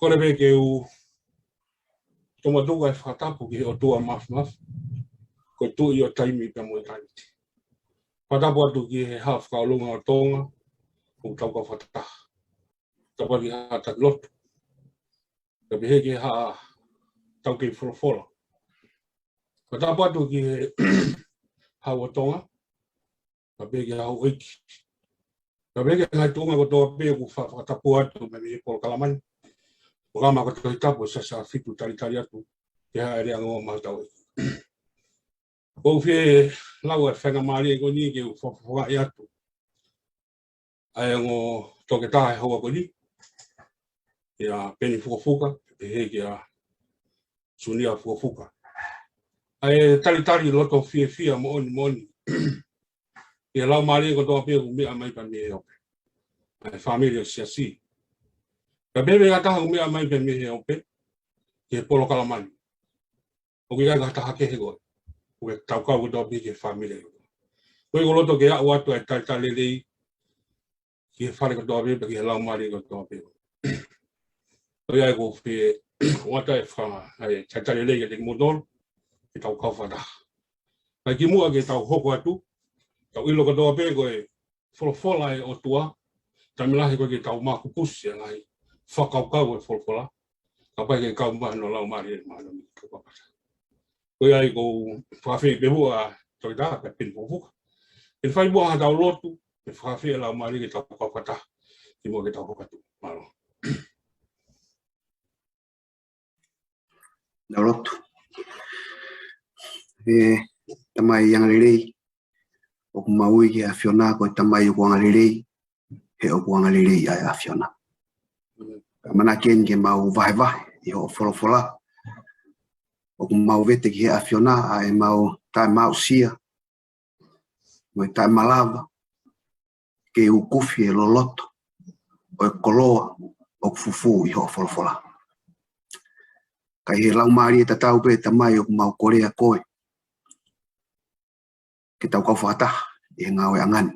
kore be ke u toma tuga e whatapu ki o tua maf. Ko tu i o taimi pe mo taniti. Whatapu atu ki he half ka olunga o tonga, o tau ka whataha. Tapa ki ha tak lotu. Ka bihe ki ha tau ki wholofola. Whatapu atu ki he hau o tonga, ka bihe ki hau oiki. Ka bihe ki ngai tunga ko toa pe ku whatapu atu me mi polo kalamani. O kama ko toi tapu sa fitu tari atu. Ki ha ere ango mautau e. Ko fie lau e whenga maari e koni ke u whawhawha i atu. Ai ango toke taha e haua koni. Ia peni fukafuka, e he ki a sunia fukafuka. Ai tari loto fia mooni. Ia lau maari e ko toa pia ku mea mai pa me ope. Ai familia siasi. Ka bebe gataha ku mea mai pa me ope. Ke polo kalamani. O ki gata hake he goe. Ue taukau ko toa pia ke familia. Koe ko loto ke au atu e tari lei. Ki he whare ko toa pia ki he lau maari ko toa pia. Koe ai ko fie wata e wha ai tari lei ke te modol. Ke tau kawhata. Kai ki mua ke tau hoko atu. Tau ilo ka toa pia koe wholofola e o tua. Tamilahi koe ke tau makupusi e ngai. Whakaukau e wholofola. Ka pai ke kau mahi no lau maari e mahi no mi kawhata. Koe ai ko whawhi pe hua toi taha pe pin fufuka. E whai bua ha tau lotu. E whawhi e lau maari ke tau kawhata. Ki mua ke tau hokatu. Malo. Lau lotu. Tamai yang rirei. O kumaui ki a Fiona ko tamai o kuanga rirei. He o kuanga rirei ai a Fiona. Mana ken ke mau vai. I ho wholofola. O kumau vete ki he a Fiona ai mau tai mau sia. Mo tai malava. Ke u kufi e loloto. O e koloa. O fufu I ho wholofola. Kai he lau maari e tatau pe tamai o kumau korea koe. Ke tau kau whataha I ngau e angani.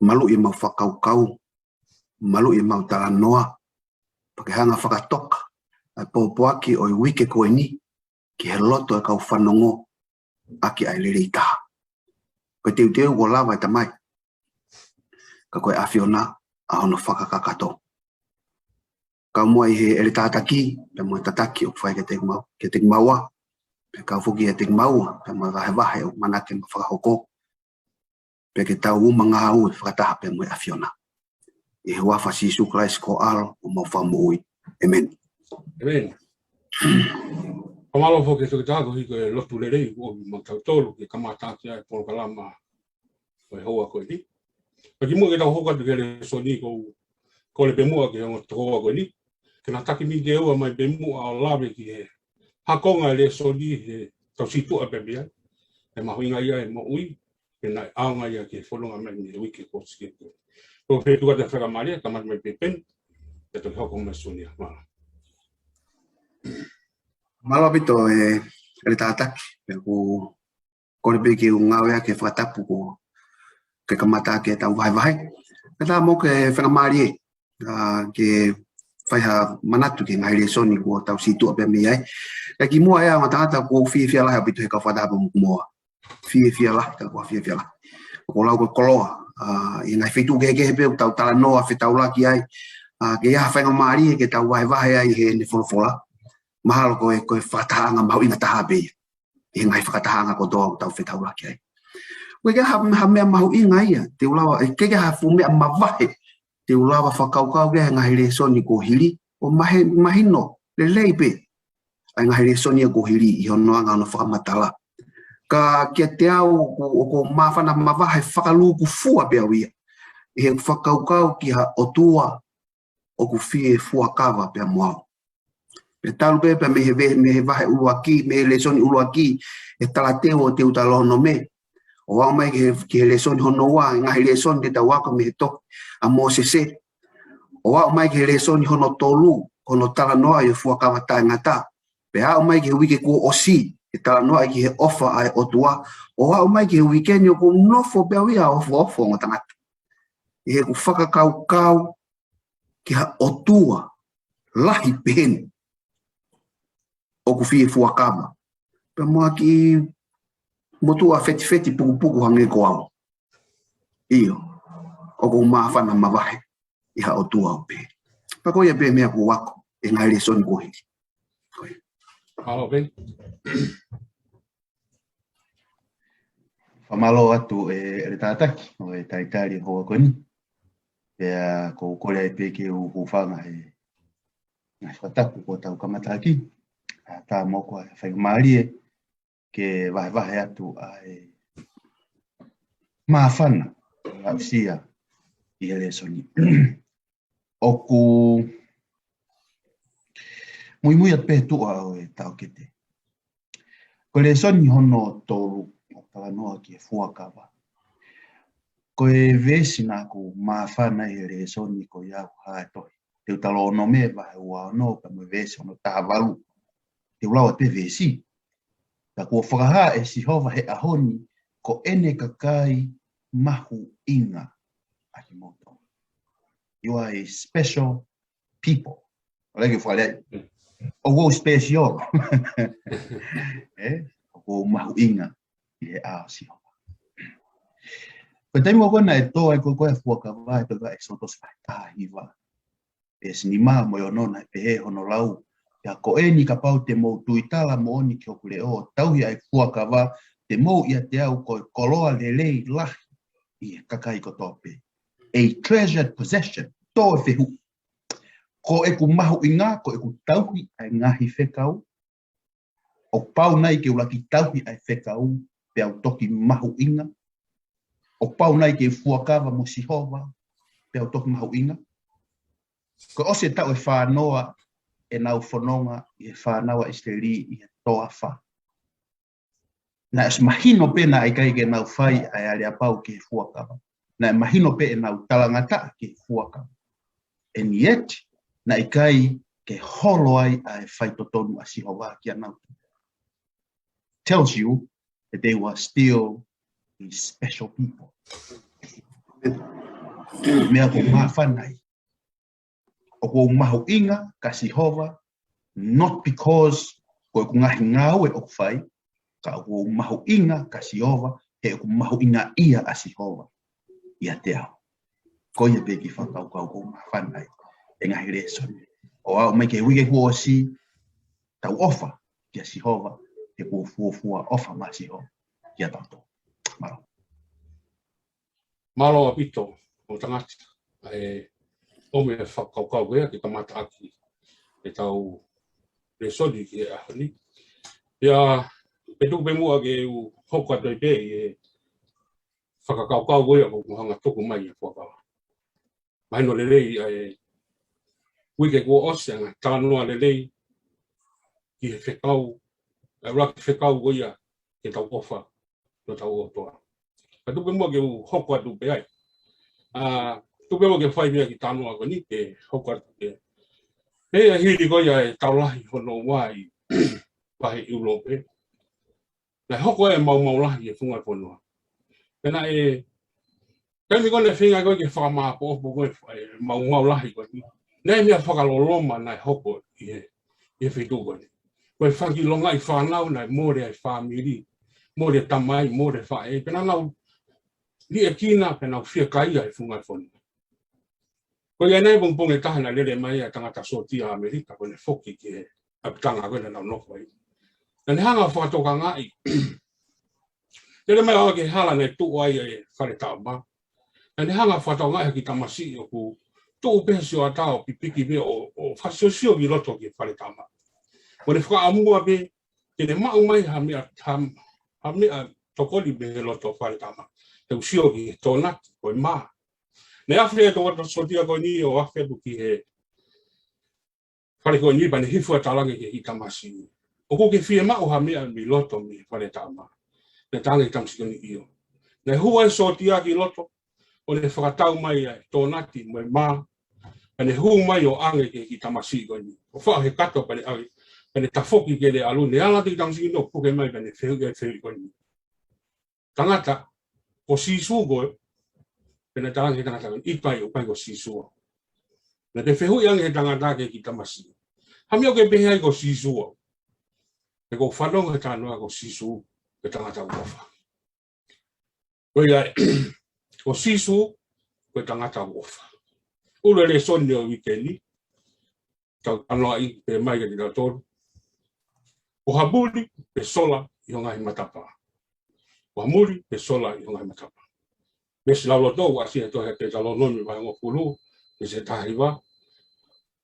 Malu I mau whakaukau. Malu I mau talanoa. Pake hanga whakatoka. Ai pōpoaki o I wike koe ni. Ki he loto e kau whanongo. Aki ai lirei taha. Koe teu ko lava e tamai. Ka koe a Fiona a hono whakakakato. Kau mua I he ere tātaki. Pe mua tataki o whai ke te maua. Pe kau fuki e te maua. Pe mua wahe o manake ma whakahoko. Pe ke tau umanga au e whakataha pe mua a Fiona. I he wafa sisu Christ ko alo o mau whamu ui. Amen. Amen. Kamalo fo ke so tago hi ko lotu lerei o matau tolu ke kamata ki ai polo kalama o hoa ko ni. Pa ki mo ke tau hoka ke le soni ko le pemua ke o hoa ko ni. Ke na taki mi ke o mai pemua o lave ki he hakonga le soni he tau situ a pemia. E mahuinga ia e mo ui ke na aunga ia ke folonga mai ni wiki ko ski. Ko fe tu ka te whaka maria ka mai pepen e to hoko mai soni a mala. Malo pito e tātaki. Pe ku kore pe ki ngau ea ke whakatapu ko ke kamata ke tau vai. Ka tā mo ke whakamari e. Ke whaiha manatu ke ngai le soni ko tau situ a pemi ai. Ka ki mua ea matangata ko fia lahi pito he ka whatapu mua. Fia lahi ka kua fia lahi. Ko lau ko koloa. I ngai whitu ke pe tau tala noa whetau laki ai. Ke ia whakamari e ke tau vai ai he ne wholofola. Mahalo koe whataanga mau inga taha bei. I ngai whakataanga ko doa tau whetau laki ai. Koe ke ha mea mahu inga ia. Te ulawa, ke ha fu mea mawahe. Te ulawa whakaukau ke ngahi le soni ko hiri. O mahino, le leipe. Ai ngahi le soni ko hiri. I hono anga no whakamatala. Ka kia te au ko mawhana mawahe whakaluku fua pia wia. I he whakaukau ki ha otua. O ku fie fua kawa pia moao. Pe talu pepe me he vahe uluaki, me he lesoni uluaki, e talateo o te utalono me. O wau mai ki he lesoni hono wa, ngahi lesoni te tawaka me he tok, a mo sese. O wau mai ki he lesoni hono tolu, hono talanoa i fua kawata ngata. Pe hau mai ki he wike kua osi, e talanoa ki he ofa ai otua. O wau mai ki he wikeni o ko nofo pe wia ofo ngotangata. I he ku whakakau, ki ha otua lahi pen o ku fie fuakama pe moa ki motua feti puku hange ko au io o ku mafana mavahe i ha otua o pe pa ko ia pe mea ku wako e ngai le son ko hiki Malo ben. Famalo atu e tataki o e taitari hoa koni. Pea ko kore ai peke o hufanga e ngai whatapu ko tau kamataki. Tā moko e whaingamarie ke vahe atu a e maafana au sia i hele soni. O ku mui at pe tua o e tau kete. Ko le soni hono tolu o palanoa ki e fuakawa. Ko e vesi nā ku maafana i le soni ko iau hae tohi. Te utalo no me vahe ua no pa mo vesi ono taha walu. Te ulawa te vesi. Ta kua whakaha e sihova he ahoni ko ene kakai mahu inga a ki moto. You are a special people. Olege whare o wo special. O mahu inga i he a sihova. Ko te mo kona e toa e koe fuaka vai to ga exotos fata hiva. E sinima mo yo nona e he hono lau. Ya ko eni ka pau te mo tuitala mo oni ki okule o tauhi ai fuaka va te mo ia te au ko koloa lelei lahi i kakai ko tope. A treasured possession to e whihu. Ko e ku mahu inga, ko e ku tauhi ai ngahi whekau. O pau nai ke ulaki tauhi ai whekau pe au toki mahu inga. O pau nai ke fuakawa mo sihova pe au toki mahu inga. Ko ose tau e whanoa e nau whanonga i e whanawa isteri i e toa wha. Na es mahino pe na ai kai ke nau whai ai are apau ke fuakawa. Na mahino pe e nau talangata ke fuakawa. And yet, na ikai ke holo ai ai whai totonu a sihova ki anau. Tells you that they were still these special people. Mea ko mawhanai. O ko mahu inga ka sihova, not because ko ku ngahi ngau e o whai, ka ko mahu inga ka sihova, he ko mahu inga ia a sihova. Ia te au. Ko ia peki whakau ko mawhanai. E ngahi resoni. O au mai ke wike kua si tau ofa kia sihova e kua fuafua ofa ma sihova kia tauto. Malo. Malo a pito o tangata. O me whakaukau wea ki kamata aki e tau resoni ki e ahoni. Ia, e tuku pe mua ke u hoko atoi pe e whakakaukau wea ko muhanga tuku mai e whakawa. Mahino lelei e wike kua oseanga tānoa lelei ki he whekau, e raki whekau wea ke tau ofa no tau otoa. Ka tuku pe mua ke u hoko atu pe ai. Tupe mo ke whai mea ki tānoa ko ni ke hoko atu pe. He a hiri ko ia e taulahi hono wai pahe iulo pe. Na hoko e mau lahi e whunga whanua. Pena e kemi kone whinga koe ke whakamaa po opo koe mau lahi ko ni. Nei mea whakaloloma nai hoko i e whitu ko ni. Koe whanki longa i whanau nai more ai whamiri. More tamai, more whae. Pena nau ni e kina pena whia kai ai whunga whanua. Ko ia nei pong e tahana lere mai a tangata sotia Amerika ko ne foki ki apitanga ko na nofo ai. Na ne hanga whakatoka ngai. Lere mai o ke hala ne tu ai e whare tāma. Na ne hanga whakatoka ngai ki tamasi o ku tu pesio a tau pipiki me o whasosio ki loto ki whare tāma. Ko ne whakaamua pe ke ne mau mai ha mea tokoli me loto whare tāma. Te usio ki tōnati ko i maa. Ne awhia to wata sotia ko ni o awhia ki he whare ko ni pa ne hifua talangi ke i tamasi. O ko ke whia mao ha mea mi loto mi whare tama. Ne tangi tamsi ko ni iyo. Ne hua e sotia ki loto o ne whakatau mai ai tōnati mai mā. Pa ne hu mai o ange ke i tamasi ko ni. O wha he kato pa ne awi. Pa ne tafoki ke le alu ne ala te tamsi no puke mai pa ne wheu ko ni. Tangata o sisu koe pena tangi tangata i pai o pai ko sisua. Na te whehui ange he tangata ke ki tamasi. Hami o ke pehe ai ko sisu. E ko whanonga he tānoa ko sisu ke tangata uofa. Koi ai, ko sisu ko tangata uofa. Ule le soni o wikendi, tau anoa i pe mai ke tau tōru. O habuli pe sola i honga hi matapa. O hamuli pe sola i honga hi matapa. Mesi laulo tōu asi he tohe te talo nomi vai ngō pulu, ke se tahiwa.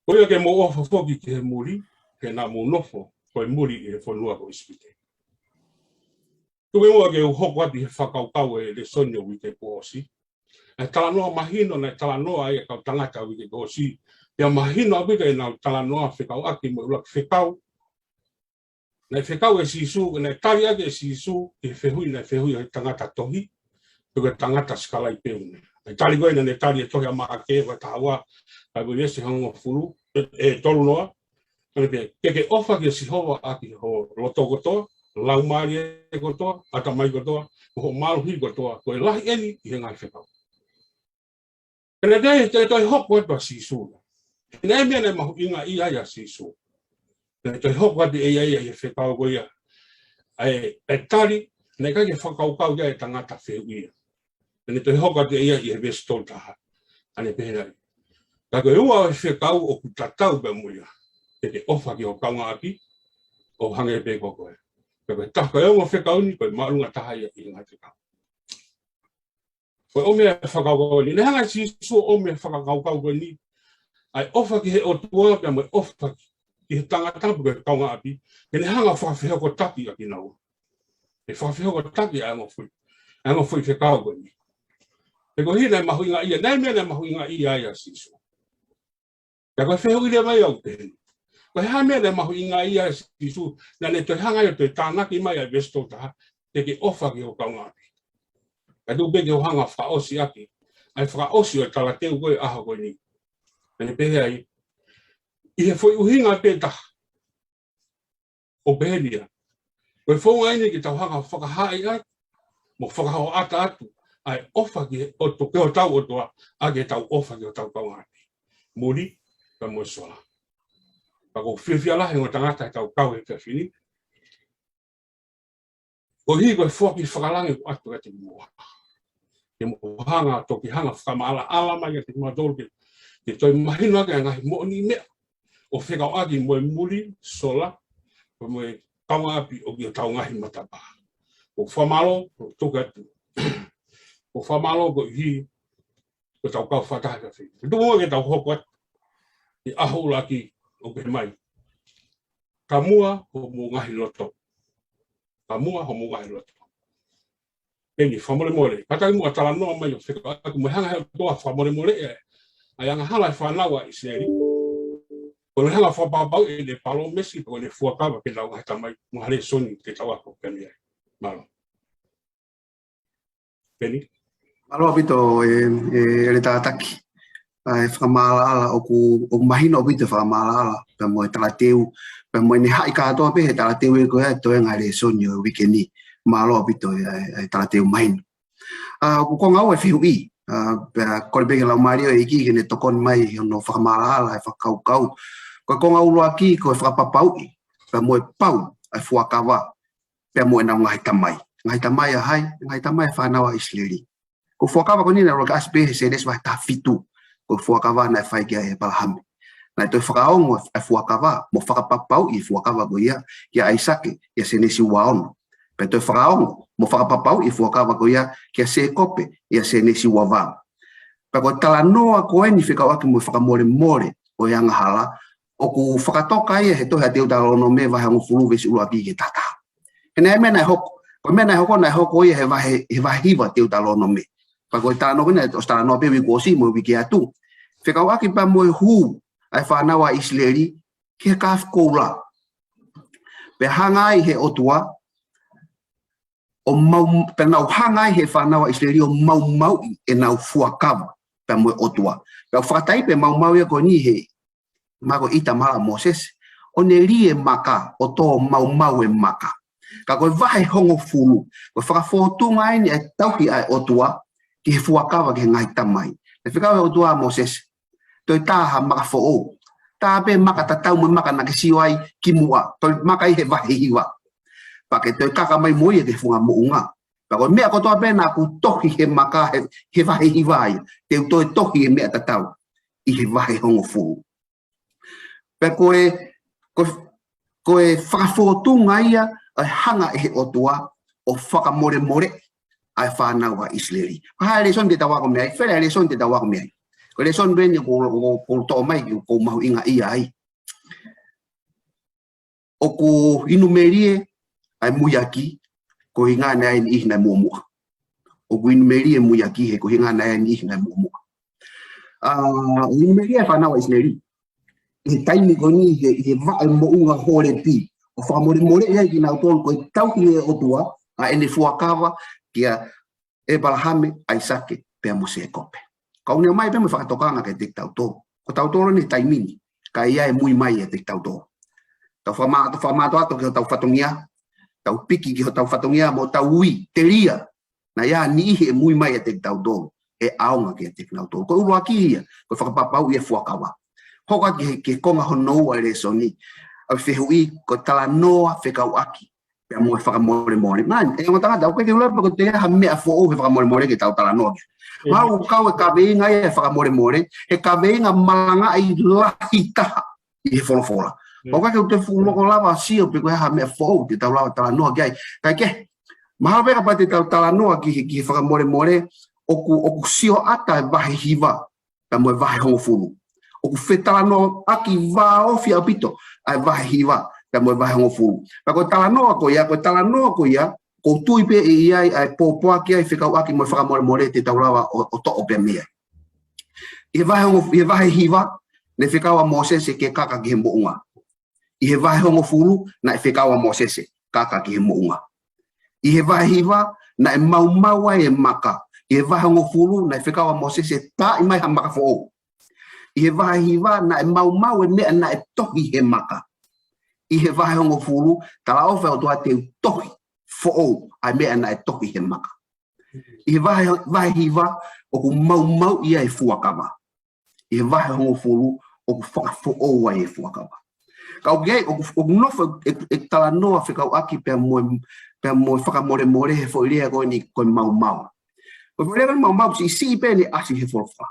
Koia ke mo ofa foki ke he muri, ke nā mo nofo, koe muri i he whanua ko ispite. Tuke mua ke uhoko ati he whakaukau e le soni o wike ko osi. E talanoa mahino na talanoa e kau tangata o wike ko osi. Pia mahino apika e nā talanoa whekau aki mo ulak whekau. Na whekau e sisu, na tari ake e sisu, e whehui na whehui o tangata tohi, tuke tangata skala i peune. E tari koe na ne tari e tohi a maa ke, wa tahawa, ai boi esi hango furu, e tolu noa. Keke ofa ki si hoa aki ho loto kotoa, laumari e kotoa, atamai kotoa, ho maruhi kotoa, koe lahi eni i he ngai whekau. Kena te toi hoko e toa sisu. Kena e mea ne mahu inga i aia sisu. Kena toi hoko ati e aia i he whekau koe ia. E tari, ne kai ke whakaukau ia e tangata wheuia. Kena toi hoko ati e aia i he vestol taha. Ane pehenari. Ka koe ua e whekau o ku tatau pe muia. Te ofa ki o kaunga aki, o hange pe kokoe. Koe taka e ongo whekau ni, koe marunga taha ia i ngā te kau. Koe ome e whakaukau ni, ne hanga sisu ome e whakaukau koe ni, ai ofa ki he o tua, pia moe ofa ki he tangata koe kaunga aki, ke ne hanga whakawhehoko taki aki nau. E whakawhehoko taki a ango fui whekau koe ni. Te koe hina e mahu inga ia, nei mea ne mahu inga ia ia sisu. Ka koe wheho ile mai au te hini. Koe hamea ne mahu inga ia sisu, na ne toi hanga ia toi tānaki mai a vesto taha, te ke ofa ki o kaunga aki. Ka tu beke o hanga whaosi aki, ai whaosi o tala teu koe aha koe ni. Ane pehe ai, i he foi uhinga pe taha, o pehelia. Koe whonga ini ki tau hanga whakahai ai, mo whakahau ata atu, ai ofa ki o to ke o tau o toa, ake tau ofa ki o tau kaunga aki. Muri, ka moe sola. Pako whiwhia lahi ngō tangata e tau kau e te whini. Ko hi koe whoki whakalangi ko atu e te mua. Ke mohanga, toki hanga whakamaala ala mai e te mua tolu ke toi mahino ake ngahi mo ni mea. O whekau aki moe muri, sola, ko moe kaunga api o ki o tau ngahi matapa. Ko whamalo, ko toki atu. Ko whamalo ko hi, ko tau kau whataha ka whini. Te mua ke tau hoko atu. I aho laki o ke mai. Ka mua ho mo ngahi loto. Ka mua ho mo ngahi loto. Peni, whamore more. Katai mua tala noa mai o wheka aku mo hanga hea toa whamore more e. Ai anga hala e whanawa i seri. Koe hanga whapapau e le palo mesi, koe le fuakawa ke lau ngahi tamai. Mua hale soni te tau ako peni ai. Malo. Peni? Malo apito e le tātaki. Ai whakamālaala o ku mahina o pito whakamālaala. Pea moe talateu. Pea moe ne hai kātoa pe he talateu e koe toi ngai le soni o wikendi. Malo apito e talateu mahina. Ku konga au e whihu i. Pea kore peke lau mario e iki ke ne tokoni mai no whakamālaala e whakaukau. Koe konga ulo aki koe whakapapau i. Pea moe pau ai fuakawa. Pea moe nau ngahi tamai. Ngahi tamai a hai, ngahi tamai a whanawa isleri. Ko fuakawa ko nina roka aspe he se des wahi ta fitu. Ko fuakawa na e whai kia e palahame. Na toi whakaongo e fuakawa, mo whakapapau i fuakawa ko ia, kia aisake, ia se nesi waono. Pe toi whakaongo, mo whakapapau i fuakawa ko ia, kia se kope, ia se nesi wawang. Pe ko tala noa ko eni whikawaki mo whakamore more, o ianga hala, o ku whakatoka ia he tohi a teo talono me vahe ango furu vesi ulu aki ke tata. Kena e mena e hoko, ko mena e hoko na e hoko ia he vahe hiva teo talono me. Pako i tāno kina, o stara noa pewi kuosi mo wiki atu. Whikau aki pa moe hū, ai whanawa isleri, ki he kāwh koula. Pe hangai he otua, pe nau hangai he whanawa isleri o mau e nau fuakawa, pe moe otua. Pe whakatai pe mau ia ko ni he, mako ita mara Moses, o ne rie maka, o tō mau e maka. Ka koe vahe hongo fulu, koe whakawhotunga ai ni e tauki ai otua, ki he fuakawa ki he ngai tamai. E whikawe o tua Moses, toi taha maka fo'o. Tape maka tatau mo maka nakisiwai kimua. Toi maka i he vahe hiwa. Pake toi kaka mai moia ke funga mounga. Pako mea kotoa pena ku tohi he maka he vahe hiwai. Te toi tohi he mea tatau. I he vahe hongo fu. Pe koe whakafotunga ia ai hanga e he otua o whakamore more ai whanau a Isleri. Hae le son te tawako mea, where le son te tawako mea. Ko le son bene ko to mai ko mahu inga ia ai. O ko inumerie ai muyaki ko hinga na ai ni na muamua. O ko inumerie muyaki he ko hinga na ai ni na muamua. O inumerie whanau a Isleri. He taimi ko ni he vae mounga hore pi. O whakamore more ia ki nau tolu ko tauki e otua a ene fuakawa kia e balahame ai sake pea mo se kope. Kau ne mai pe mo whakatokanga ke te tautoro. Ko tautoro ni taimini. Ka ia e mui mai e te tautoro. Tau whamato ato ki ho tau whatongia. Tau piki ki ho tau whatongia mo tau ui, te ria. Na ia ni ihe e mui mai e te tautoro. E aonga ki e te tautoro. Ko uru aki ia. Ko whakapapau i e fuakawa. Hoka ki konga honoa e le soni. Au whihui ko tala noa whekau aki. Pea mo e whakamore more. Man, e ngā tangata, koe ke ula pa ko te ha mea fo he whakamore more ke tau tala noa. Mau kau e kaweinga e whakamore more. He kaweinga malanga i lahi taha i he wholofola. O ka ke te whuloko lava sio pe koe ha mea fo te tau lava tala noa ki ai. Kai ke, maha peka pa te tau tala noa ki he whakamore more. Oku sio ata e vahe hiva. Pea mo e vahe hongo fulu. O ku whetala no aki wā ofi au pito ai wahe hiwa ka mo wahe ngofu. Pa ko tala noa ko ia ko tui pe e iai ai pōpua ki ai whikau aki mo whakamore more te taurawa o to'o pe mea. I he wahe hiwa ne whikau a Mosese ke kaka ki he mounga. I he wahe ngofulu na e whikau a Mosese kaka ki he mounga. I he wahe hiwa na e mau ai e maka. I he wahe ngofulu na e whikau a Mosese ta i mai ha maka fo'o. I he wahe hiwa na e mau e mea na e tohi he maka. I he wahe hongo fulu, tala ofe o toa te tohi fo'o ai mea na e tohi he maka. I he wahe hiwa o ku mau ia e fuakawa. I he wahe hongo fulu o ku whaka fo'o ai e fuakawa. Kau gei, o ku nofo e tala noa whikau aki pia moe whakamore more he fo irea koe ni koe mau. Koe fo irea mau si pēne asi he wholowha.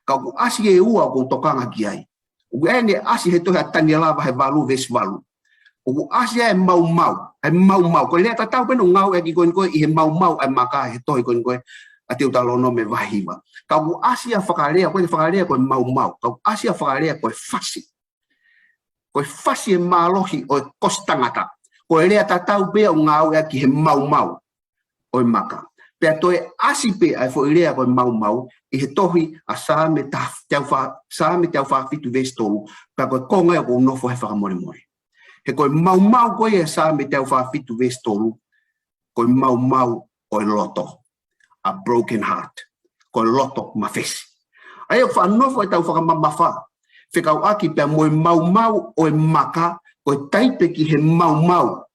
Kau asi e ua o tokanga ki ai. O ene asi he tohe a tani lava he valu vesi valu. O asi e mau. Ko lea tatau peno ngau e ki koe i he mau e maka he tohe koe a te utalo no me vahiwa. Kau asi a whakarea koe mau. Kau asi a whakarea koe fasi. Koe fasi e malohi o e kostangata. Koe lea tatau pea o ngau e ki he mau o e maka. Pea toe asi pe ai fo irea koe mau i he tohi a sāme tau whaafitu vestolu pea koe konga e ko nofo he whakamore. He koe mau koe e sāme tau whaafitu vestolu koe mau o e loto. A broken heart. Koe loto mawhesi. Ai o whanofo e tau whakamamafa. Whikau aki pea moe mau o e maka koe taipe ki he mau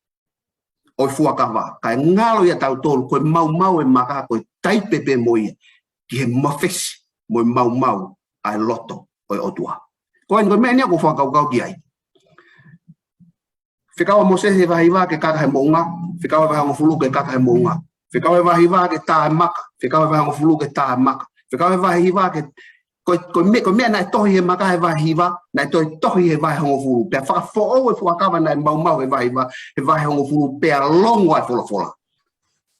o fuakawa. Kai ngalo ia tau tolu, koe mau e maka, koe taipepe moia, ki he mawhesi, moe mau ai loto o e otua. Koe mea nia ko fuakau ki ai. Whikau a Mosese he wahiwa ke kaka he mounga, whikau e wahango fulu ke kaka he mounga. Whikau e wahiwa ke tā maka, whikau e wahango fulu ke tā maka. Whikau e wahiwa ke ko mea na tohi he maka he wahiwa, na tohi he wahi hongo fulu. Pea whakafo'o e fuakawa na mau he wahiwa, he wahi hongo fulu, pea longo ai fola.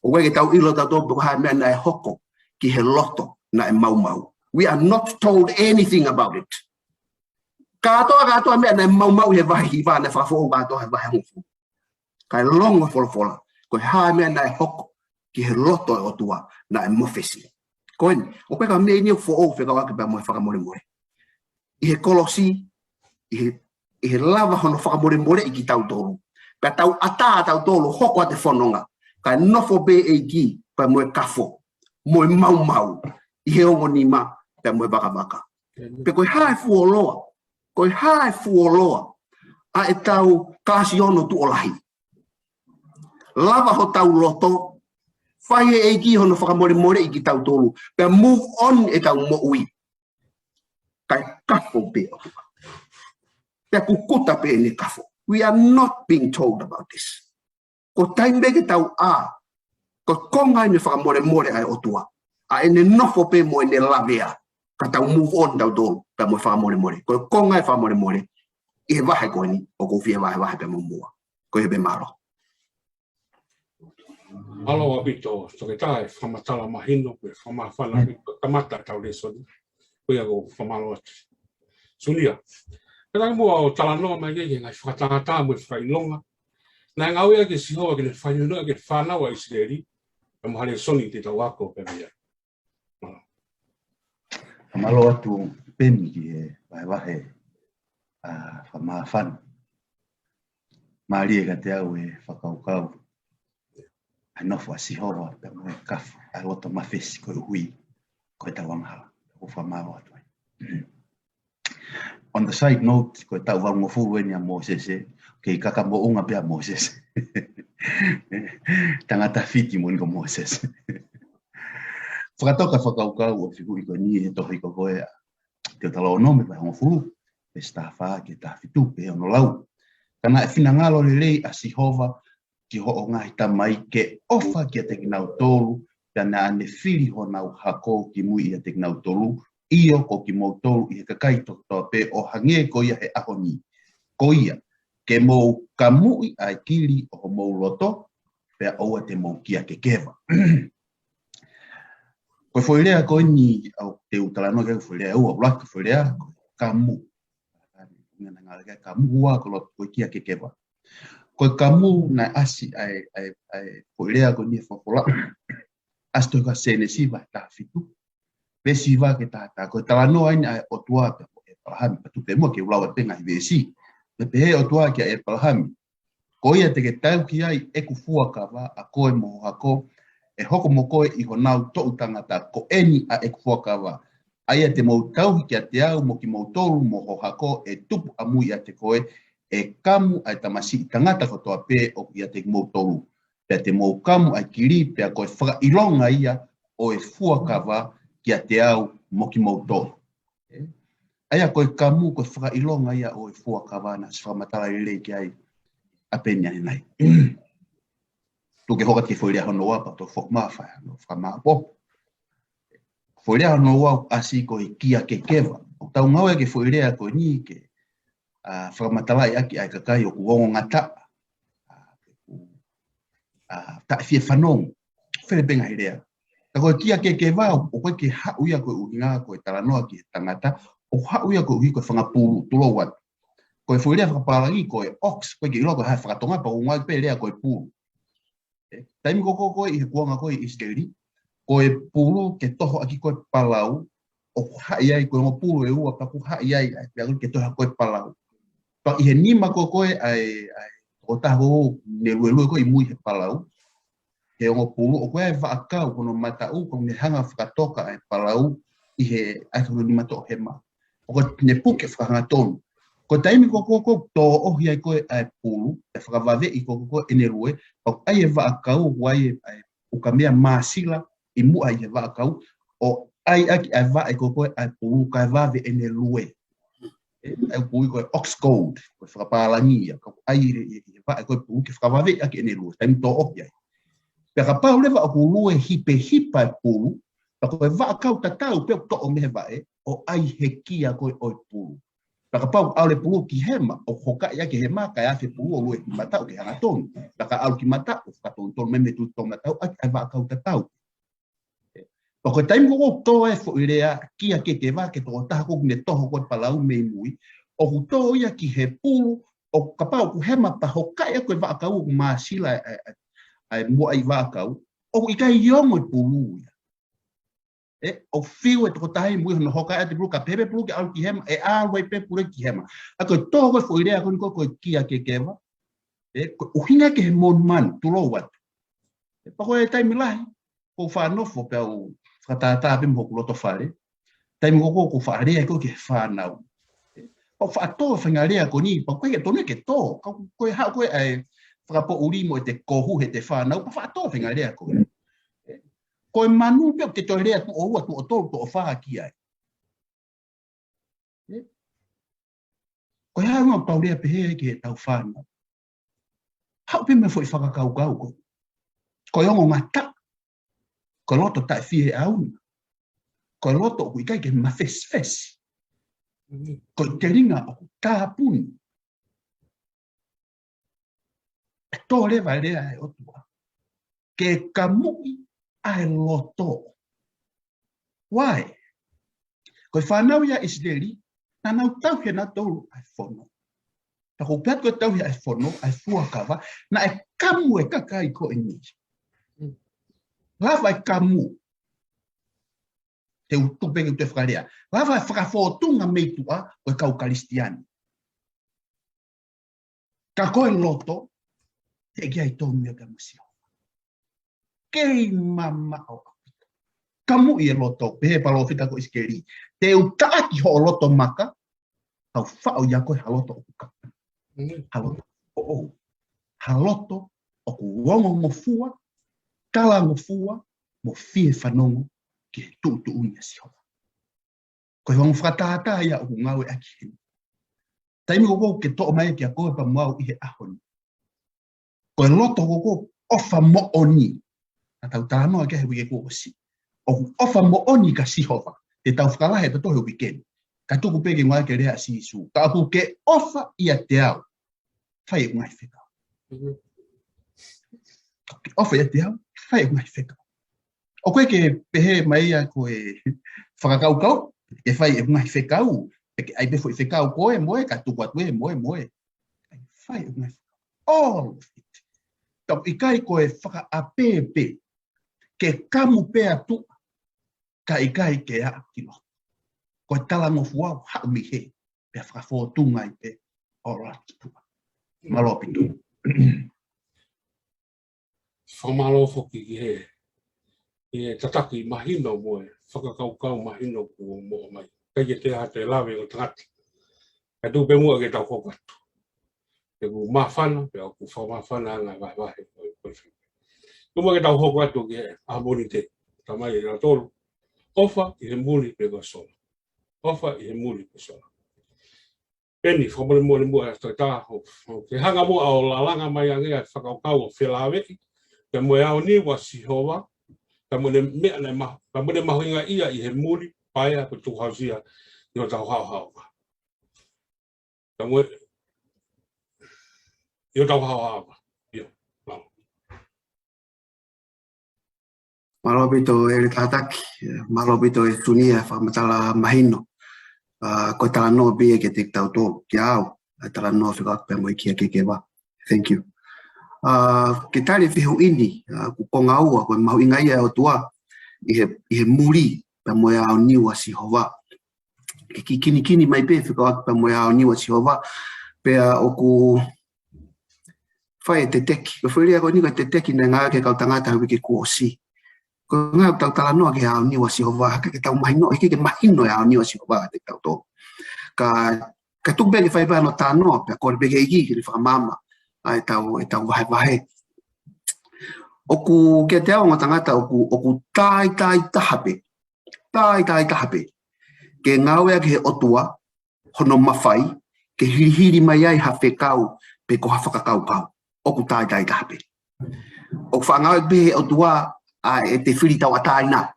O wege tau ilo tau tō piko hae mea na e hoko ki he loto na e mau. We are not told anything about it. Katoa mea na e mau he wahiwa, na whakafo'o katoa he wahi hongo fulu. Kai longo fola. Ko hae mea na e hoko ki he loto e otua na e mofesi. Koen, o peka mea ni fo'o whikau aki pia moe whakamore. I he kolosi, i he lava hono whakamore i ki tau tolu. Pea tau ata tau tolu hoko a te whanonga. Kai nofo be e ki pia moe kafo, moe mau. I he ongo ni ma pia moe baka. Pea koe hae fuoloa, a e tau kasi ono tu olahi. Lava ho tau loto, whai e ki hono whakamore i ki tau tolu. Pea move on e tau mo ui. kai kafo pe o tua. Pe kukuta pe ni kafo. We are not being told about this. Ko taimbe ke tau ko konga ni whakamore ai o tua. A ene nofo pe mo ene lavea. Ka tau move on tau tōru pe mo whakamore. Ko konga e whakamore. I he wahe koe ni, o ko whia wahe pe mo mua. Ko he pe maro. Aloha pito, so ke tae whamatala mahino, pe whamawhana pito, tamata tau re soni, koe ako whamalo atu. Sunia, ke tae mua o tala noa mai kei ngai whakatangata mo e whailonga, nai ngau ea ke sihoa ke ne whainunua ke whanawa i sireri, e mo hale soni te tau ako pe mea. Whamalo atu peni ki e wahe whamawhana. Maari e ka te au e whakaukau. Ai nofo a sihoa pe mo e kafu, ai oto mawhesi koe hui, koe tau anghala, o whamao atu ai. On the side note, koe tau wango furu eni a Mosese, kei kaka mo unga pe a Mosese. Tangata fiti mo ni ko Mosese. Whakatoka whakaukau o whikuri koe ni e tohi ko koe a te talo nome pa hongo furu, pe stafa ke ta fitu pe ono lau. Kana e whina ngalo le lei a sihova, ki ho o ngai tamai ke ofa ki a te kinau tolu, tana ane whiri ho nau hako ki mui i a te kinau tolu, io ko ki mou tolu i he kakai toa pe o hange ko ia he ahoni. Ko ia, ke mou kamui ai kiri o mou loto, pe aua te mou kia ke kewa. Koe whoirea koe ni au te utalano ke whoirea ua ulaki whoirea kamu. Ngana ngā reka kamu hua ko loto koe kia ke kewa. Koe kamu na asi ai whoirea koe ni e whakola. Asto ka sene siva ta fitu. Pe siva ke ta koe talano aini ai o tua pe e palahami. Patu pe mua ke ulawa penga i vesi. Pe he o tua ke e palahami. Ko ia te ke tau ki ai e ku fua ka wa a koe moho hako. E hoko mo koe i honau to utangata ko eni a e ku fua ka wa. Aia te mou tau ki a te au mo ki mou tolu moho hako e tupu amui a te koe. E kamu ai tamasi tangata ko toa pe o ki a te mou tolu. Pea te mou kamu ai kiri pea koe whakailonga ia o e fua ka wa ki a te au mo ki mou tolu. Aia koe kamu koe whakailonga ia o e fua ka wa na whamatala i rei ki ai a penya ni nei. Tuke hoka ke whoirea hono wapa to whakmawhai no whakamapo. Whoirea hono wau asi koe kia ke kewa. O tau ngau e ke whoirea koe ni ke whakamatala i aki ai kakai o kuongo ngata. Ta fie whanong. Where benga i rea. Ta koe kia ke kewa o koe ke hauia koe uhinga koe taranoa ki tangata. O hauia koe uhi koe whangapuru tulo wat. Koe whoirea whakapalangi koe ox. Koe ke ilo koe hai whakatonga pa ungai pe rea koe puru. Taimi koko koe i he kuanga koe i skeri. Koe puru ke toho aki koe palau. O hai ai koe ngo puru e ua paku hai ai. Pea ke toho koe palau. Pa i he nima koe ai o taho ne luelue koe i mui he palau. He ngo puru o koe ai whaakau kono matau kono ne hanga whakatoka ai palau i he ai kono nima to hema. O koe ne puke whakahanga tonu. Ko taimi koko to ohi ai koe ai pulu, e whakawave i koko ene rue, pau ai e waakau wai o ka mea maasila i mua i he waakau, o ai aki ai wa ai koko ai pulu, ka wave ene rue. Ai pulu koe ox gold, koe whakapalangia, ka ai i wa ai koe pulu, ke whakawave aki ene rue, taimi to ohi ai. Pea ka pau lewa o rue hipe hipa ai pulu, pa koe waakau tatau peo to o mehe wae, o ai he kia koe oi pulu. Paka pau au le pulu ki hema, o hoka ia ki hema, ka ia te pulu o lue ki matau ki hanga tonu. Paka au ki matau, o whakatonu tonu meme tu tonu matau, ai wakau tatau. Pako taimi koko toa e fo irea, kia ke te wā, ke toko taha koku ne toho koe palau mei mui, o huto ia ki he pulu, o ka pau ku hema, pa hoka ia koe wakau ku maasila ai mua i wakau, o i kai iongo i pulu ia. O fiu e toko tahi mui hono hoka e te pulu ka pepe pulu ke au ki hema e alwai pe pulu ki hema. A koe toho koe whoirea koe niko koe kia ke kewa. Koe uhinga ke he mon man tulo watu. Pako e taimi lahi ko whanofo pe au whakatata pe mhoku loto whare. Taimi koko ko whaarea koe ke whanau. Pau whaatoa whangarea koe ni, pau koe ke tonu ke tō. Koe hao koe ai whakapo urimo e te kohu he te whanau. Pau whaatoa whangarea koe. Koe manu pia te toirea tu o ua tu o tolu tu o whaa ki ai. Ko ia ngā paurea pehe ki he tau whānau. Hau pe me foi whakakau-kau ko. Ko iongo ngata. Ko loto tai fie auna. Ko loto ku ikai ke mawheswhesi. Ko te ringa o tāpuni. E tō rewa rea e otua. Ke kamui ai loto. Why? Ko whanau ia Israeli, na nau tau he na tolu ai whono. Ta ko pet ko tau he ai whono, ai fuakawa, na e kamu e kakai ko ini. Lava e kamu. Te utupenge te whakarea. Lava e whakawhotunga meitua o e kau karistiani. Ka koe loto, te kia i tōnu e kamusio. Kei mama o kapito. Kamu i e loto, pehe palo whita ko iskeri. Te utaaki ho o loto maka, au whao ia koe haloto o kukapa. Haloto o o. Haloto o ku wongo ngofua, tala ngofua, mo fie whanongo ki he tūtu unia sihoa. Koe hongo whakatata ia o ngau e aki heni. Taimi koko ke to'o mai ki a koe pa muau i he ahoni. Koe loto koko ofa mo oni. A tau tānoa ke he wike koko si. O ofa mo oni ka sihoa. Te tau whakalahe te tohe wikeni. Ka tuku peke ngā ke rea si isu. Ka aku ke ofa ia te au. Whai e ngai whekau. Ofa ia te au. Whai e ngai whekau. O koe ke pehe mai a koe whakakau-kau. E whai e ngai whekau. Ai pe foi whekau koe moe. Ka tuku atu e moe. Whai e ngai whekau. All of it. Tau ikai koe whakaapepe. Ke kamu pe atu. Ka ikai ke a kilo. Koe tala ngofu au hau mi he. Pea whakawhotunga i pe ora kitua. Malopi tu. Whamalo foki ki he. I e tataki mahino moe. Whakakaukau mahino ku mo mai. Kei te ha te lawe o tangati. Ka tu pe mua ke tau whakatu. Te ku mawhana, pea ku whamawhana anga wahe. Tu mua ke tau whakatu ki he. Ahmoni te. Tamai e la tolu. Ofa i he muli pe ko sona. Ofa i he muli pe sona. Peni, whamore mua e toi tā. Ke hanga mua o la langa mai angia whakaukau o whelaweki. Ke moe au ni wa sihowa. Ka mune mea nei mahu. Ka mune mahuinga ia i he muli. Paia ko tuhausia i o tau hau. Ka mune i o tau hau. Malopito e tataki, malopito e tunia whamatala mahino. Ko tala no bia ke te tau tō ki au. Tala no whikakapea mo i kia ke wa. Thank you. Ke tari whihu ini, ku konga ua, koe mahu inga ia o tua, i he muri, pe mo e au niwa si hova. Ki kini mai pe whikakapea mo e au niwa si hova, pea o ku whae te teki. Ko whiria ko niko te teki na ngā ke kau tangata hui ke kuosi. Ko ngā tau tala noa ke au niwa si hova, ke tau mahino, ke mahino e au niwa si hova te tau tō. Ka tupe ke whaipa no tā noa, pea kore peke iki, ke ni whakamama. E tau wahe. Oku ke te ao ngā tangata oku tai tahape. Tai tahape. Ke ngāwea ke he otua, hono mawhai, ke hiri mai ai ha whekau, pe ko ha whakakau. Oku tai tahape. Oku whangawe pe he otua, e te whiri tau ataina.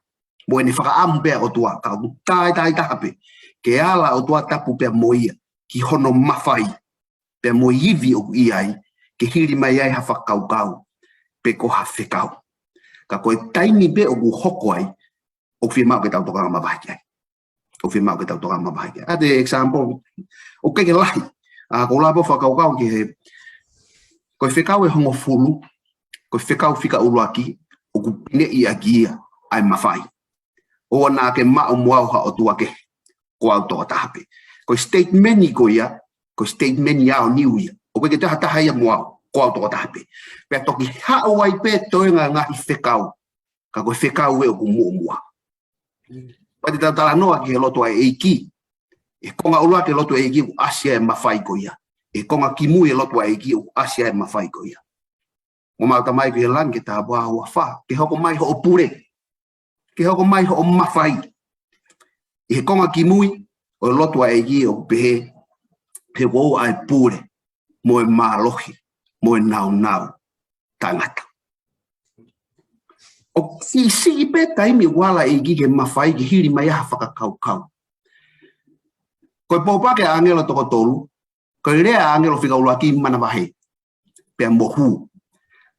Mo e ne whakaamu pe otua, ka oku tai tahape. Ke ala otua tapu pe moia, ki hono mawhai, pe mo iwi oku iai, ke hiri mai ai ha whakaukau, pe ko ha whekau. Ka koe taimi pe o ku hoko ai, o whia mau ke tau toka mawahi ai. O whia mau ke tau toka mawahi ai. A te example, o keke lahi, ko lapo whakaukau ki he, koe whekau e hongo fulu, koe whekau whika uruaki, o ku pine i a gia ai mawhai. O anā ke mao muau ha o tuake, ko au toka tahape. Koe statement i ko ia, koe statement i ao niu ia. O koe ke taha ia muau, ko au toko tahape. Pea toki hao ai pe toenga ngahi whekau. Ka koe whekau e o ku mua. Pati tala noa ki he loto ai eiki. E konga ulua ke loto ai eiki u asia e mawhai ko ia. E konga kimu e loto ai eiki u asia e mawhai ko ia. O mauta mai ki he lang ke taha bua hua wha. Ke hoko mai ho o pure. Ke hoko mai ho o mawhai. E he konga kimui o lotu ai gi o pe he wo ai pure mo e malohi mo e nau tangata o si pe taimi wala e gi ke mawhai ki hiri mai aha whakakau ko popa ke angelo toko tolu ko rea angelo fika ulaki mana wahe pe mohu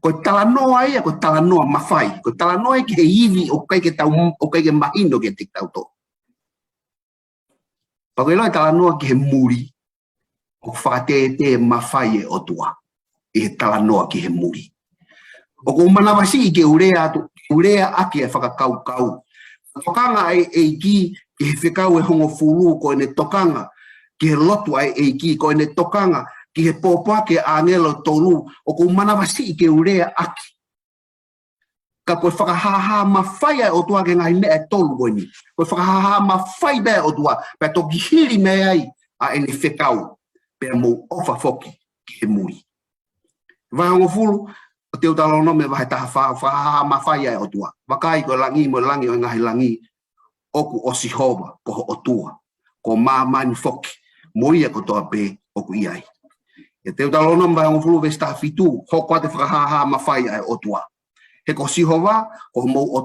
ko talanoa ia ko talanoa mawhai ko talanoa ki he iwi o kai ke tau o kai ke mahino ke tik tau to pako ilo talanoa ki he muri o whakate mawhai e o tua e talanoa ki he muri o ko mana wasi i ke urea aki e whakakau tokanga e ki he whikau e hongo furu ko ene tokanga ki he lotu ai e ki ko ene tokanga ki he popa ke angelo tolu o ko mana wasi i ke urea aki ka koe whakahaha mawhai o tua ke ngai mea tolu koe ni koe whakahaha mawhai bea o tua pe toki hiri mea ai a ene whikau pe mo ofa foki ki he muri vai hongo furu o te utalono me vai taha whahaha mawhai o tua wakai ko langi mo langi o ngahi langi oku o sihova ko o tua ko mamani foki mo ia ko toa pe oku iai e te utalono me vai hongo furu vesta fitu hoko te whakahaha mawhai o tua he ko sihova ko mo o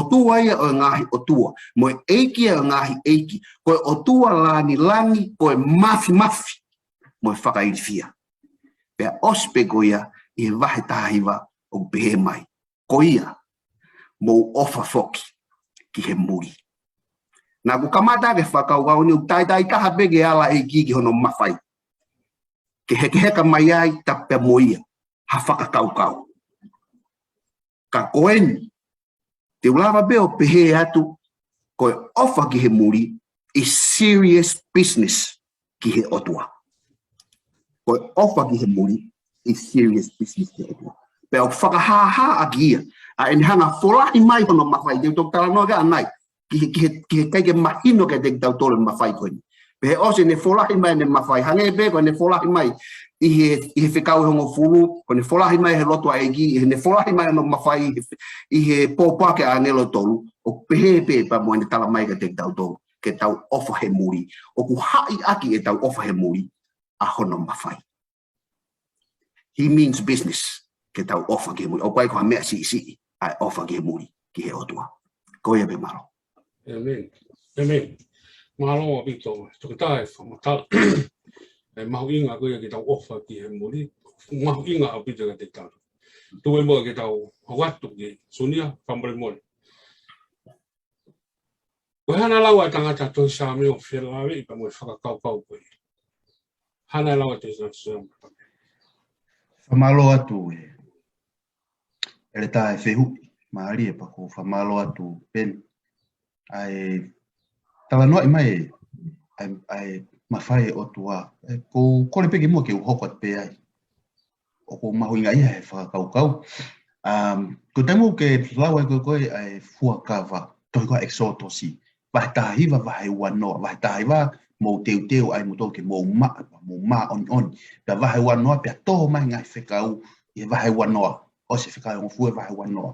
tua ia o ngahi o tua mo eiki o ngahi eiki ko o tua langi ko mafi mo whakairifia pe ospe ko ia i vahe tahiwa o behe mai ko ia mo ofa foki ki he muri na ku kamata ke whakau ni tai kaha bege ala e ki hono mawhai ke heka mai ai tape mo ia ha whakakau ka koeni te ulawa beo pehe atu koe ofa ki he muri is serious business ki he otua koe ofa ki he muri is serious business ki he otua pe o whakahaha a kia a eni hanga wholahi mai hono mawhai te utok tala noa ka anai ki he kaike mahino ke te tau tole mawhai koeni pe he ose ne wholahi mai ne mawhai hange pe koe ne wholahi mai i he whikau hongo furu, ko ne wholahi mai he loto aegi, i he ne wholahi mai no mawhai i he pōpake a ngelo tolu, o pehe pa moane tala mai ka te tau tolu, ke tau ofa he muri, o ku hai aki e tau ofa he muri, a hono mawhai. He means business, ke tau ofa ki he muri, o pai koha mea si, a ofa ki he muri, ki he otua. Ko ia be malo. Amen. Malo o bito, tukatai, whamatala. Mahu inga koe ke tau ofa ki he muri, mahu inga au pita ka te tau. Tue mua ke tau hawatu ki sunia, whamare mori. Koe hana lau ai tangata toi sa meo whelawe i pa moe whakakau koe. Hana lau ai toi sa meo. Whamalo atu e. Ele tā e whehu, maari e pako whamalo atu pen. Ai, tawa noa i mai ai mawhai o tua. Ko kore peke mua ke uhoko at pe ai. O ko mahu inga ia he whakakau. Ko temu ke lawa koe ai fuakawa. Toi koe exotosi. Vahe tahiwa vahe wanoa. Vahe tahiwa mo teu ai muto ke mo ma on. Da vahe wanoa pia toho mai ngai whekau. I vahe wanoa. O se whekau o fue vahe wanoa.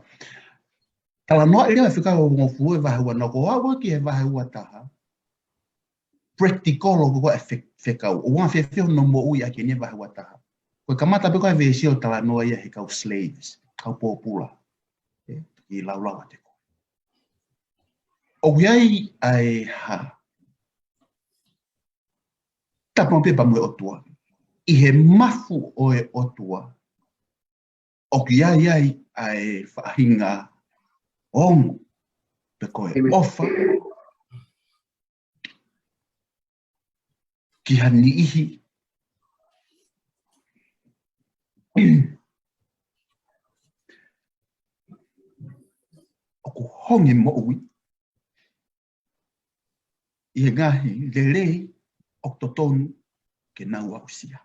Tala noa iria whekau o fue vahe wanoa. Ko awa ki he vahe wataha. Practical o koe whekau. O wan whewheo no mo ui ake ne vahe wataha. Koe kamata pe koe vesi o tala noa ia he kau slaves. Kau pōpula. I laulawa te ko. O iai ai ha. Tapa pepa mwe otua. I he mafu o e otua. O iai ai whahinga ongu. Pe koe ofa. Ki hani ihi. O ku hongi mo ui. I he ngahi lelei o totonu ke nau au sia.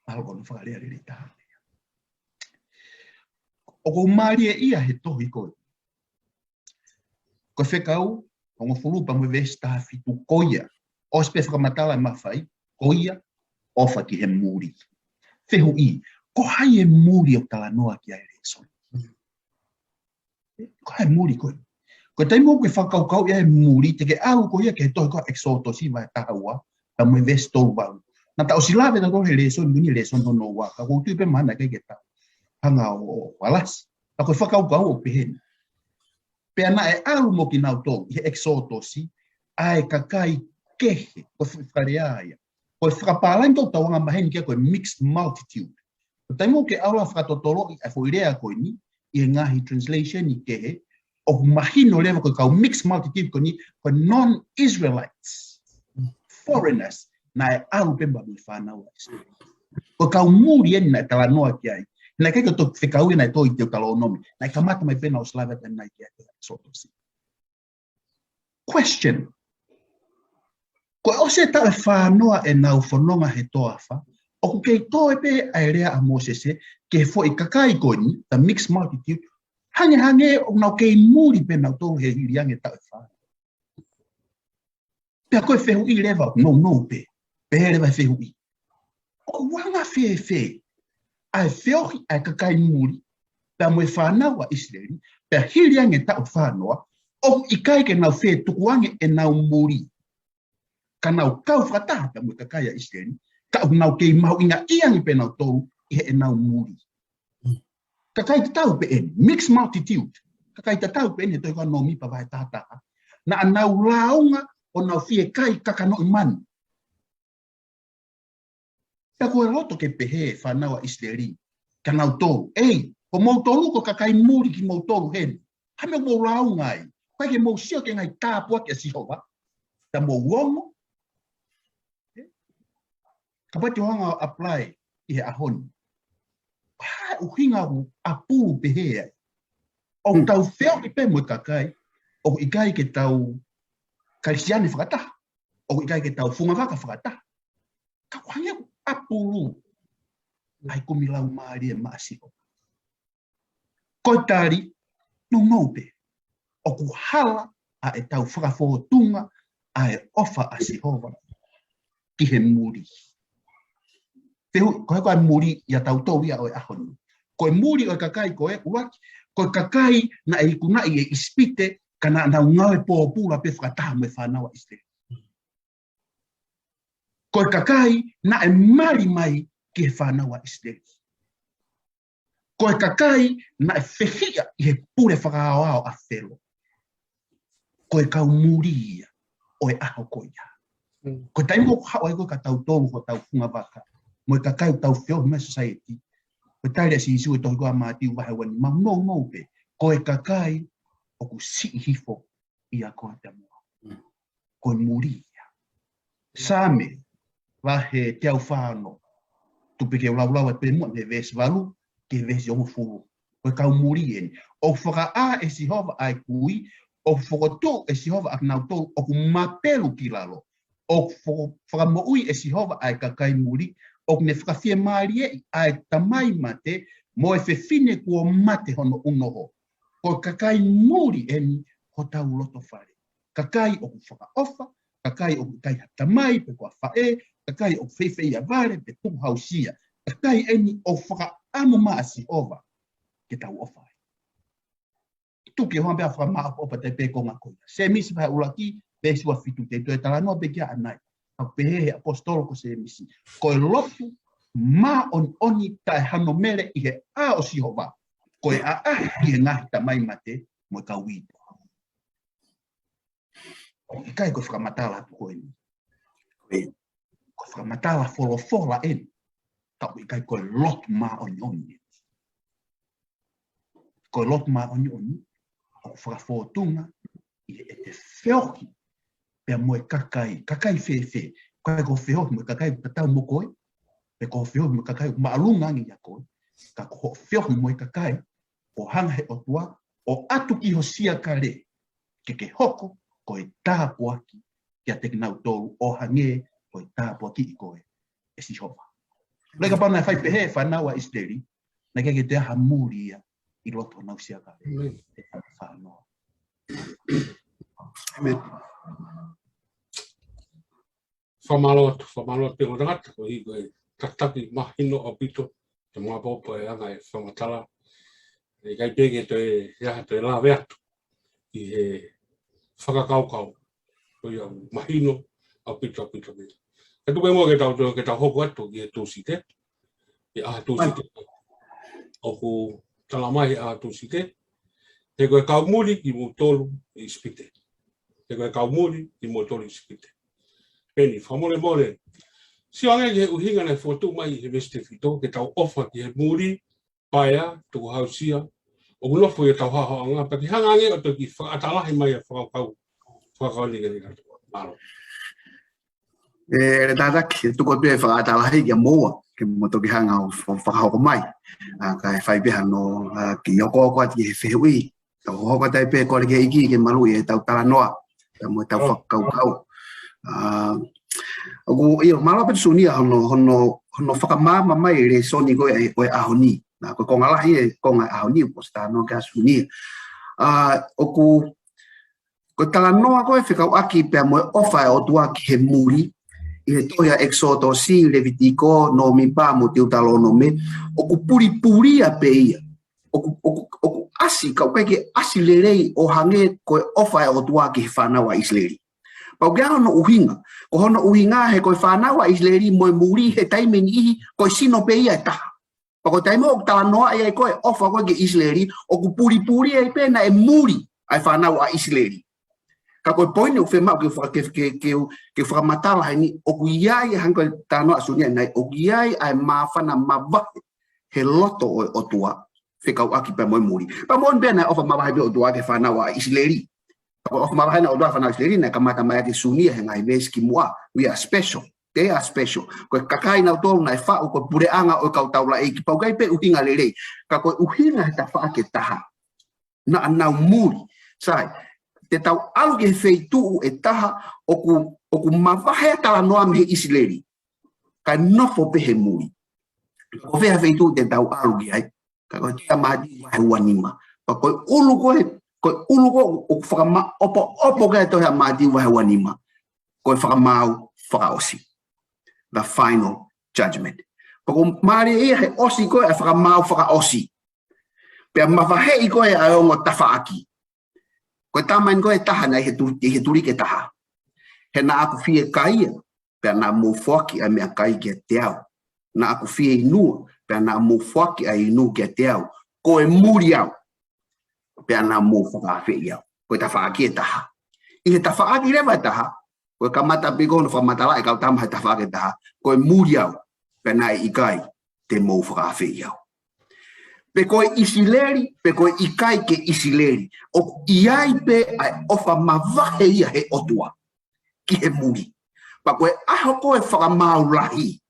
Aho kono whakarea lelei taha. O ku maari e ia he tohi koe. Ko whekau, o ngā whurupa mwe vesta fitu koia. O spe whakamatala e mawhai, koia, ofa ki he muri. Whehu i, ko hai e muri o tala noa ki aere e soni. Ko hai muri koe. Ko tai mo ke whakaukau ia e muri te ke au ko ia ke toi ko exotos i vai tahaua ta mo vesto ba. Na ta osila ve na ko he leso ni leso no no wa ka ko tu pe mana ke ta. Hanga o walas. Ta ko whakaukau o pe hen. Pe ana e au mo ki nau to i exotos i ai kakai kehe ko whakareaia. Ko whakapalang tau tawanga maheni ke ko mixed multitude. Ko tai mo ke aula whakatotoro i a whoirea ko ni i ngahi translation i kehe o mahino lewa ko kau mixed multitude ko ni ko non-Israelites, foreigners, na e alu pemba mi whanau. Ko kau muri eni na e tala noa ki ai. Na kei to whekau ena e toi te utalonomi. Na e kamata mai pena o slava tani nai ki ai sotosi. Question. Ko o se ta e whanoa e nau whanonga he toafa, o ku kei toe pe ai rea a Mosese ke fo i kakai ko ni, the mixed multitude, hange o nau kei muri pe nau tō he hiriange ta e whā. Pea koe whehu i lewa, no pe, pe he lewa whehu i. O wanga whe, ai wheohi ai kakai muri, pea moe whānaua Israeli, pea hiriange ta o whānoa, o i kai ke nau whe tukuange e nau muri. Ka nau kau whakataha pea moe kakai a Israeli, ka au nau kei mau inga iangi pe nau tōu, i he e nau muri. Kakai te tau pe eni, mixed multitude. Kakai te tau pe eni, toi kua no mipa vai tātaha. Na anau launga o nau fie kai kakano i manu. Pea koe roto ke pehe whanaua Israeli, ka nau tōru. Ei, ko mau tōru ko kakai muri ki mau tōru heni. Hame o mau launga ai. Koe ke mau sio ke ngai tāpua ki a Sihova. Ta mau uongo. Ka pati hoanga apply i he ahoni. Uhinga u apu pehe ai. O tau wheo ki pe moe kakai, o i kai ke tau kalisiane whakataha, o i kai ke tau whunga waka whakataha. Ka whangia ku apuru, ai kumilau maari e maasiko. Koe tari, no pe, o ku hala a e tau whakawhotunga a e ofa a Sihova ki he muri. Koe koe muri ia tau tōria o e ahoni. Koe muri o e kakai koe uaki, koe kakai na e kunai e ispite kana nau ngawe pōpūra pe whakataha me whanaua Israeli. Koe kakai na e mari mai ki he whanaua Israeli. Koe kakai na e whehia i he pure whakaawao a whelo. Koe kau muri ia o e aho koia. Koe taimo hawa i koe ka tau tōru ko tau funga waka. Moe kakai tau whio me society. Koe taire si isu e tohi koa māti uwahe wani. Ma no pe. Koe kakai o ku si hifo i a koe te mua. Koe muri ia. Same, wahe te au whāno. Tupe ke ulau e pe mua me vesi walu, ke vesi o furu. Koe kau muri eni. O whaka a e Sihova ai kui, o whakotō e Sihova ak nau tō, o ku mapelu ki lalo. O whakamoui e Sihova ai kakai muri, o ne whakawhia maari e ai tamai mate, mo e whewhine kua mate hono unoho. Ko kakai muri eni ho tau loto whare. Kakai o ku whakaofa, kakai o ku kai tamai pe kua whae, kakai o ku whewhei a vare pe tuku hausia. Kakai eni o whakaamu maa Sihova ke tau ofa. Tuki hoan pia whamaa opa te pe konga koia. Se misi whae ulaki, pesi wa fitu te tue talanoa pe kia anai. A pehe apostolo ko se misi. Koe lotu ma on oni tae hano mele i he a o Sihova. Koe a i he ngahi tamai mate mo ka wito. I kai koe whakamatala atu koe ni. Koe whakamatala wholofola eni. Tau i kai koe lotu ma oni oni. Koe lotu ma oni oni. O whakawhotunga i he te whioki. Pea moe kakai whewhe, koe ko whiohi moe kakai tatau mo koe, pe ko whiohi moe kakai maalunga ngi a koe, ka ko whiohi moe kakai, o hanga he otua, o atu ki ho sia kare, ke hoko, koe tāpuaki, kia te kinau tōru, o hange, koe tāpuaki i koe, e Sihova. Reka pana e whai pehe whanau a Israeli, na ke te aha muri ia, i roto nau sia kare, te whanau. Amen. Whamalotu te o rangata ko i koe tataki mahino o pito te mua popo e anga e whamatala. E kai pege te iaha te lawe atu. i he whakakaukau. O ia mahino a pita pita pita. E tupe mua ke tau hoko atu ki he tūsite. I aha tūsite. O ku talamai aha tūsite. He koe kaumuri ki mo tolu i spite. He koe kaumuri ki mo tolu i spite. Peni, whamore more. Si ange ke uhinga nei fotu mai he veste fito ke tau ofa ki he muri, paia, tuku hausia, o unofo e tau haho anga, paki hanga ange o toki whaatalahi mai e whakakau ni gani kato. Malo. E tātaki, tuko tue whaatalahi kia moa, ke mo toki hanga o whakahoko mai. Ka e whaipeha no ki oko oko ati he whihui. Tau hoko tai pe kore ke iki ke marui e tau tala noa. Tau mo tau whakaukau. Oku iyo malo pe sunia hono whakamama mai re soni koe ahoni. Na ko ngalahi e konga ahoni po sta no ka sunia. Oku ko tala noa koe whikau aki pe mo ofa o tua ki he muri. I he toia Exodo si Levitico no mi pa mo tiu talo no me. Oku puri a pe ia. Oku asi kau ke asi lerei o hange koe ofa o tua ki he whanawa Israeli. Pau kia hono uhinga. Ko hono uhinga he koe whanawa Israeli moe muri he taimeni ihi koe sino pe ia e taha. Pa koe taimo o tala noa ia e koe ofa koe ke Israeli o ku puri e pena e muri ai whanawa Israeli. Ka koe poine o whemau ke whakamatala haini o ku iai hanko tala noa sunia nai o ku iai ai mawhana mawahe he loto o tua whekau aki pa moe muri. Pa moe pena ofa mawahe pe o tua ke whanawa Israeli. Of mawahana o doa whanau Israeli na kamata mai ate sunia he ngai meski mua. We are special. They are special. Koe kakai nau tolu na e whao koe pureanga o kau taula e ki paukai pe uhinga lelei. Ka koe uhinga he ta wha ke taha. Na anau muri. Sai, te tau alu ke feituu e taha o ku mawahe tala noa me he Israeli. Ka nofo pe he muri. Ko whea feituu te tau alu ki ai. Ka koe tia mahati wahe wanima. Pa koe ulu koe koe uluko o whakama opo kai tohea māti wahe wanima. Koe whakamau whakaosi. The final judgment. Pako maari ia he osi koe e whakamau whakaosi. Pea mawhahe i koe e aongo tawhaaki. Koe tamain koe taha nei he turi ke taha. He na aku fie kaia. Pea na mō whaki a mea kai kia te au. Na aku fie inua. Pea na mō whaki a inu kia te au. Koe muri au. Pea nā mō whakawhi iau. Koe ta whaaki e taha. I he ta whaaki rewa e taha. Koe kamata piko no whamatala e kau tamaha ta whaaki e taha. Koe muri au. Pea nā e ikai te mō whakawhi iau. Pe koe isileri, pe koe ikai ke isileri. O iai pe ai ofa mawahe ia he otua. Ki he muri. Pa koe aho koe whakamau lahi.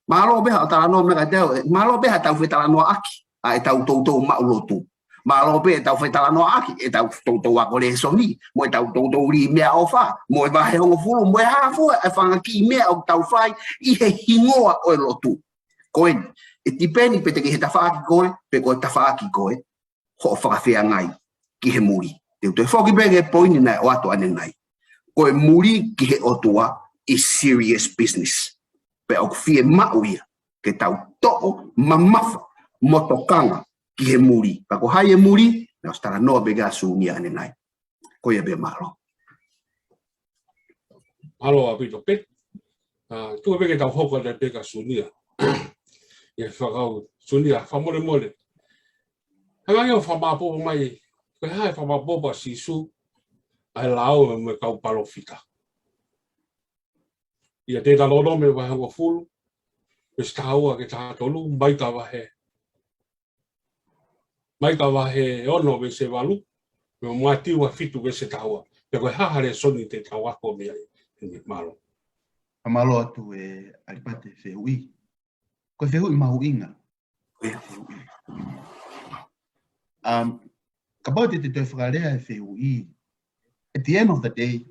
Malo beha o tala noa mega teo. Malo beha tau whi tala noa aki. A e tau tautou maulotu. Malo pe tau fai tala no aki e tau tau ako le soni mo tau ri mea ofa mo va he o fu mo ha fu e fanga ki mea o tau fai I he hingoa o lotu koen e tipeni pe te ke ta fa koe pe ko ta fa ki koe ho fa fe ngai ki he muri te foki pe ke poini na o ato ane ngai koe muri ki he otua is serious business pe o fie mauia ke tau to mamafa motokanga ki he muri. Pako hai e muri, na o stara noa bega suunia ane nai. Koia be malo. Malo a pito pe. Tua bega tau hoko le bega suunia. Ia whakau suunia, whamore mole. Hanga ia whamapopo mai, koe hai whamapopo si su, ai lao me kau palo fita. Ia te talono me wahe wa fulu, me staua ke tātolu, mai ka wahe. Mai ka wahe ono me se walu, me mati wa fitu ke se taua. Pe koe hahare soni te tawako me ai, malo. A malo atu e alipate whihui. Koe whihui mahuinga. Ka pau te te whakarea e whihui. At the end of the day,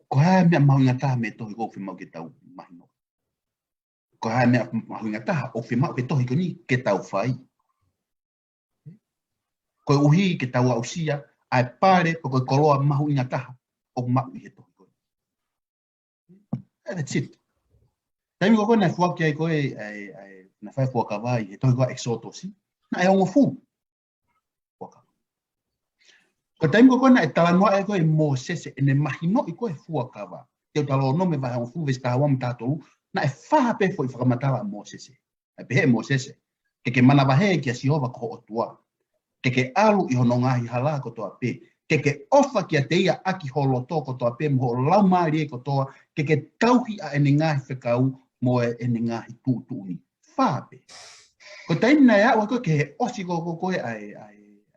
ko hae mea mahuinga taha me tohi ko whimau ke tau mahino. Ko hae mea mahuinga taha o whimau ke tohi ko ni ke tau whai. Koe uhi ke tau ausia, ai pare ko koe koloa mahu inga taha, o mau i he tohi koe. That's it. Taimi ko koe nai fuaki ai koe, na whai fuaka vai, he tohi koe exotosi, na e ongo fu. Fuaka. Ko taimo ko na e tala noa e ko e Moses e ne mahino i ko e fuakawa. Te talo no me vai on fu vesta wa mtato na e fa pe foi whakamatala Moses. E pe he Moses. Ke mana wahe ki a Jehova ko o tua. Ke alu i hono ngahi hala ko toa pe. Ke ofa ki a te ia aki holo to ko toa pe mo lau maari e ko toa. Ke tauhi a ene ngahi whekau mo e ene ngahi tūtūni. Fa pe. Ko taina ya wa ko ke osi ko e ai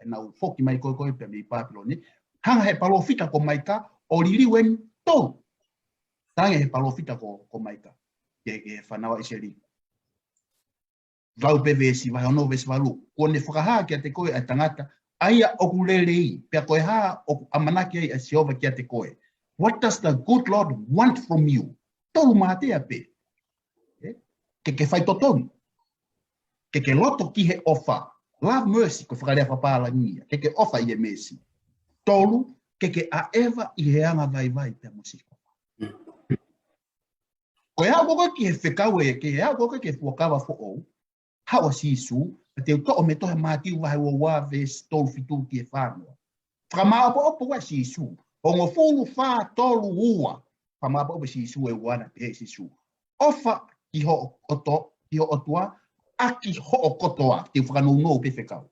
na foki mai ko pe mi Papiloni. Hanga he palofita ko maika o lili wen to. Tanga he palofita ko maika. Ke whanawa iseri. Vau pe vesi vai ono vesi valu. Ko ne whakaha ki a te koe a tangata. Aia oku lelei. Pea koe ha oku amanaki ai a Jehova ki a te koe. What does the good Lord want from you? Tolu mahatea pe. Ke whai totonu. Ke loto ki he ofa. Love mercy ko whakarea whapala nia. Ke ofa i e mercy. Tolu ke a eva i he anga vai pea musiko. Ko ea koko ki he whekau e ke ea koko ke fuakawa fo o. Hawa sisu, te uto me toha mātiu wahe o waves tolu fitu ki e whānua. Whakamāpa opo wa sisu, o ngō fulu whā tolu ua, whakamāpa opo sisu e wana pe sisu. Ofa ki ho otua, aki ho o kotoa, te whakano no pe whekau.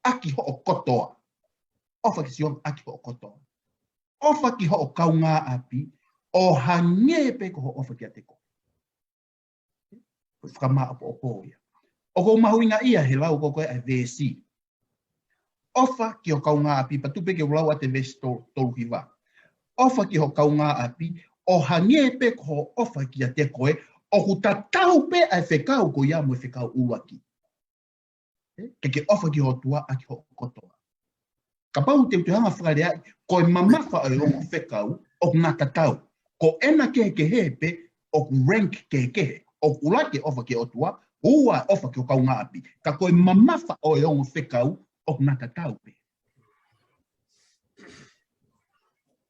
Aki ho o kotoa. Ofa ki sion, aki ho o kotoa. Ofa ki ho o kaunga api, o hange pe ko ho ofa ki a te ko. Whakamāpa opo ia. O ko mahuinga ia he lau ko koe a vesi. Ofa ki ho kaunga api, patupe ke ulau a te vesi tolu hiwa. Ofa ki ho kaunga api, o hange pe ko ofa ki a te koe, o ku tatau pe a whekau ko ia mo e whekau uaki. Ke ofa ki ho tua a ki ho kotoa. Ka pau te utuhanga whakarea, ko e mamawha o rongo whekau, o ku ngā tatau. Ko ena ke hepe, o ku rank ke, o ku lake ofa ki o tua, ua ofa ki o kaunga api. Ka koe mamafa o e ongo whekau o nata taupe.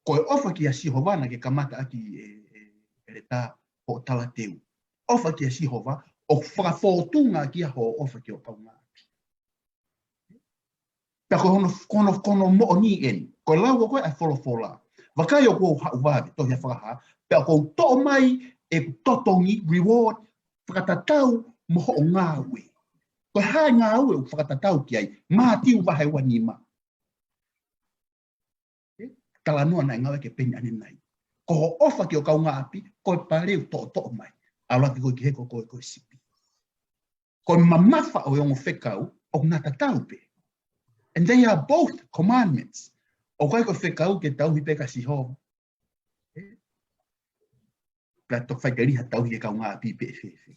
Koe ofa ki a Sihovana ke kamata aki e reta o tala teu. Ofa ki a Sihova o whakafōtunga ki a ho ofa ki o kaunga api. Pea kono mo ni eni. Koe lau koe a wholofola. Wakai o kou hauwawe tohi a whakaha. Pea kou to mai e totongi reward whakatatau moho o ngāwe. Koe hae ngāwe o whakatatau ki ai, mātiu wahe wanima. Talanua nai ngāwe ke peni ane nai. Ko ho ofa ki o kaunga api, koe pareu to mai. Alaki koe ki heko koe sipi. Koe mamafa o yongo whekau o ngata taupe. And they are both commandments. O koe whekau ke tauhi peka Sihova. Pea tok whaikariha tauhi e kaunga api pe fefe.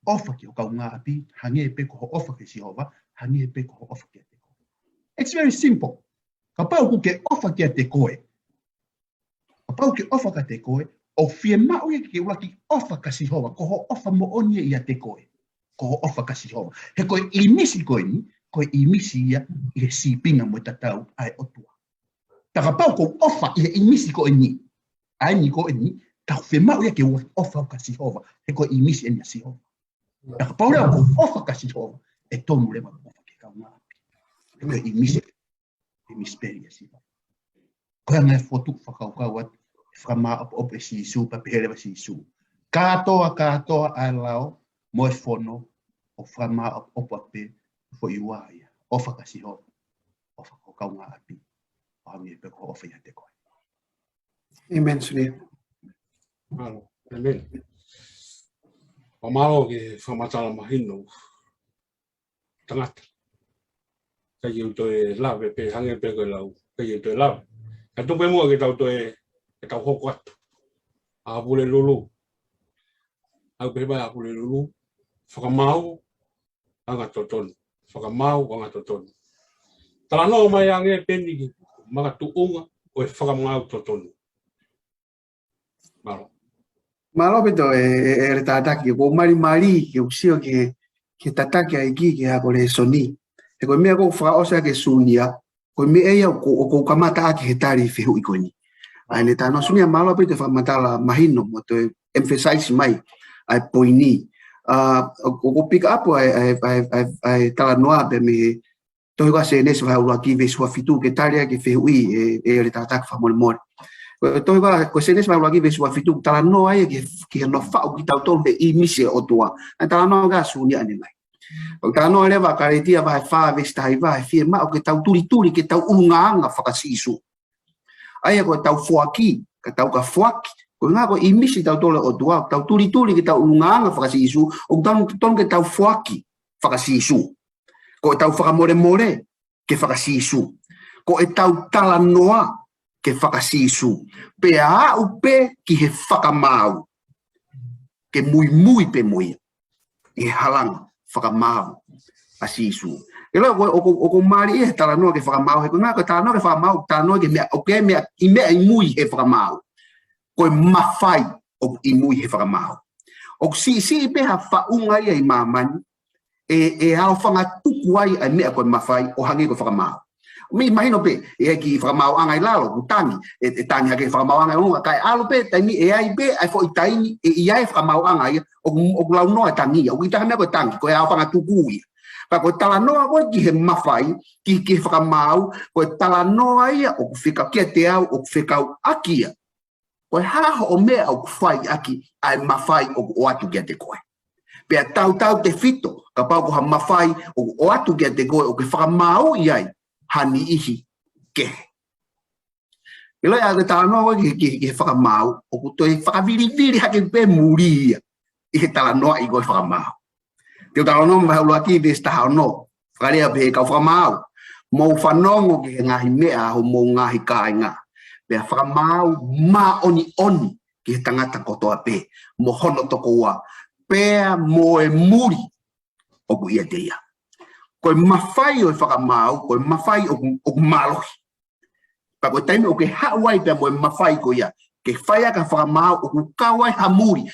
Ofa ki o kaunga api, hange e peko ho ofa ki Sihova, hange e peko ho ofa ki a te koe. It's very simple. Ka pau ku ke ofa ki a te koe. Ka pau ke ofa ka te koe, o fie mau e ke ulaki ofa ka Sihova, ko ho ofa mo onie i a te koe. Ko ho ofa ka Sihova. He koe imisi koe ni, koe imisi ia i he sipinga mo tatau ai otua. Ta ka pau ko ofa i he imisi koe ni, ai ni koe ni, ta fie mau e ke ofa ka Sihova, he koe imisi e ni a Sihova. Ta ka pau lea ko ofa ka Sihova, e tonu lewa ofa ke kaunga api. He koe imisi, peri a Sihova. Koe ngai fotu whakaukau at, whakama op e sisu, pa pehelewa sisu. Katoa ai lao, mo e fono, o whakama op ape, fo iwaia, ofa ka Sihova, ofa ko kaunga api, o hangi e peko ofa ia te koe. Amen, Sri. Amen. O malo ke whamatala mahino, tangata. Kai iu toi lawe pe hange pe koe lau, kai iu toi lawe. Ka tupe mua ke tau toi, ke tau hoko atu. A apule lulu. Au pe bai apule lulu. Whakamau, anga totonu. Whakamau, anga totonu. Tala no mai ange peni ki, maka tuunga, o e whakamau totonu. Malo. Malo pito e tataki, ko mari ke usio ke tataki ai ki hako le soni. E koe mea kou whakaosa ke sunia, koe mea ia o kou kamata ake he tari whihu i koe ni. Ai le tano sunia malo pito whamatala mahino, mo to emphasize mai, ai poini. Ko pick up ai tala noa pe me Toi ga se nes va ua ki ve sua fitu ke talia ke fe ui e le tata fa mol mol. Toi ga ko se nes va ua ki ve sua fitu tala no ai ke no fa o ki tau ton be I mise o tua. Tala no ga su ni ane mai. O tala no le va karetia va fa ve stai va fi ma o ke tau turi ke tau unga fa si su. Ai ko tau fuaki ka tau ka fuaki ko nga ko I mise tau tole o tua tau turi ke tau unga fa si su o tau ton ke tau fuaki fa si su. Ko e tau whakamore ke whakasisu. Ko e tau tala noa ke whakasisu. Pe a upe ki he whakamau. Ke mui pe mui. E halanga whakamau a sisu. E lau o ko mari e tala noa ke whakamau. He ko ngā ko tala noa ke whakamau. Tala noa ke mea o ke mea I mea I mui he whakamau. Ko e mawhai o I mui he whakamau. O si pe ha whaunga ia I mamani. E ao whanga tuku ai ai mea koe mawhai o hangi ko whakamau. Mi mahino pe, e ki whakamau angai lalo, ku tangi, e tangi hake whakamau angai unga, kai alo pe, taimi e ai pe, ai fo I taini, e iai whakamau angai, o lau noa tangi, o ki taha mea koe tangi, koe ao whanga tuku ia. Pa koe tala noa koe ki he mawhai, ki whakamau, koe tala noa ia, o ku whikau kia te au, o ku whikau akia. Koe haho o mea o ku whai aki, ai mawhai o ku oatu kia te koe. Pea tau te fito, ka pau ko ha mawhai o atu kia te koe o ke whakamau iai, hani ihi ke. E loi a ke talanoa ki whakamau, o ku toi whakaviri hake pe muri ia, I he talanoa I koe whakamau. Te talanoa maha ulua ki ves taha no, whakarea pe kau whakamau, mou whanongo ke ngahi mea ho mou ngahi kai ngā. Pea whakamau ma oni ki he tangata kotoa pe, mo hono toko ua, pea mo e muri o ku ia te ia. Koe mawhai o e whakamau, koe mawhai o ku malohi. Pa koe taimi o ke hawai pea mo e mawhai ko ia. Ke whaia ka whakamau o ku kawai ha muri.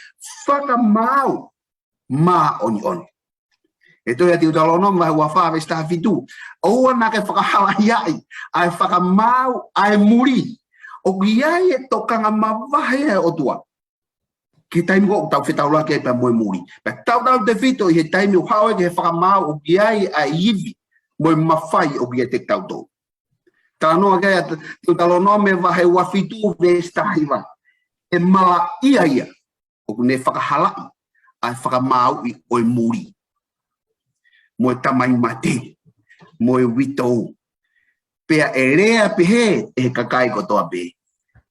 Whakamau ma oni. E toi ati utalono mai ua whawe sta fitu. Oua na ke whakahala iai. Ai whakamau ai muri. O ku iai e tokanga mawahe o tua. Ke taimi ko tau whetau la ke pa moe muri. Pa tau te fito I he taimi o hawe ke whakamau o kiai a iwi moe mawhai o kia te tau tō. Tala noa kea te talono me wahe wafitu vestahiwa. E mala ia o kune whakahalai ai whakamau I oe muri. Moe tamai mate, moe witou. Pea e rea pehe e kakai kotoa pe.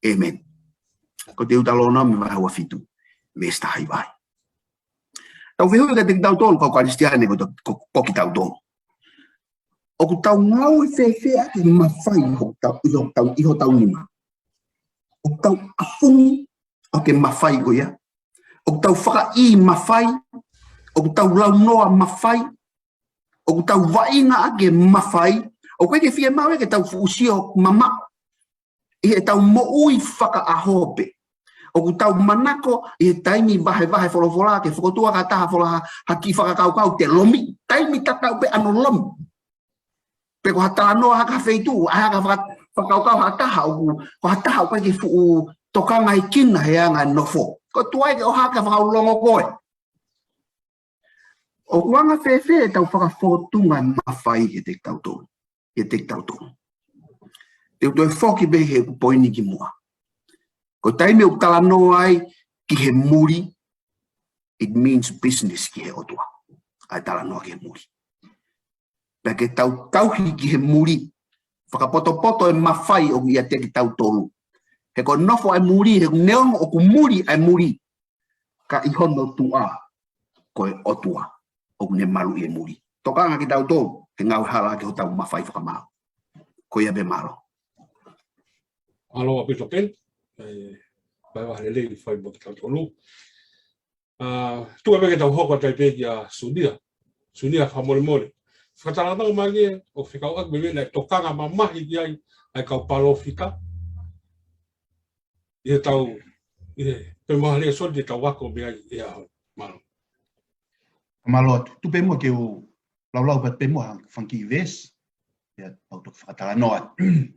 Amen. Ko te utalono me wahe wafitu. Vesta hai vai. Tau vehu ka te tau tōnu kau karistiane ko ki tau tōnu. O ku tau ngau I whewhea ki mawhai iho tau nima. O tau afungi o ke mawhai ko ia. O ku tau whaka I mawhai. O ku tau launoa mawhai. O ku tau wainga ake mawhai. O koe ke whia mawe ke tau fuusio mama. I he tau moui whaka ahope. O ku tau manako I he taimi vahe wholofola ke whakotua ka taha whola haki whakakau te lomi. Taimi tatau pe ano lomi. Pe ko hatala noa haka wheitu, a haka whakakau hataha o ko hataha o koe ke fuu tokanga I kina he anga nofo. Ko tuai ke o haka whakaulongo koe. O kuanga whewhe tau whakafotunga mawhai he te tau tō. He te tau tō. Te utoi whoki be he kupoini ki mua. Ko taimi o tala noa ai ki he muri, it means business ki he otua. Ai tala noa ki he muri. Pea ke tau tauhi ki he muri, whakapoto e mawhai o ia te ki tau tolu. He ko nofo ai muri, he neongo o ku muri ai muri. Ka ihono tua ko e otua o ne malu I muri. Tokanga ki tau tolu, he ngau hala ki ho tau mawhai whakamau. Ko ia be malo. Aloha pito ken. Pai waha lele I whai mo ki tau tolu. Tua peke tau hoko tai peki a Sunia. Sunia whamore. Whakatarana o magi o whikau ak mewe nei tokanga mamahi ki ai kau palo whika. I he tau, I he pe maha lea sori te tau wako mea I a malo. Malo atu. Tu pe mo ke o lau pat pe mo whanki I ves. Ia au tuk whakatarana atu.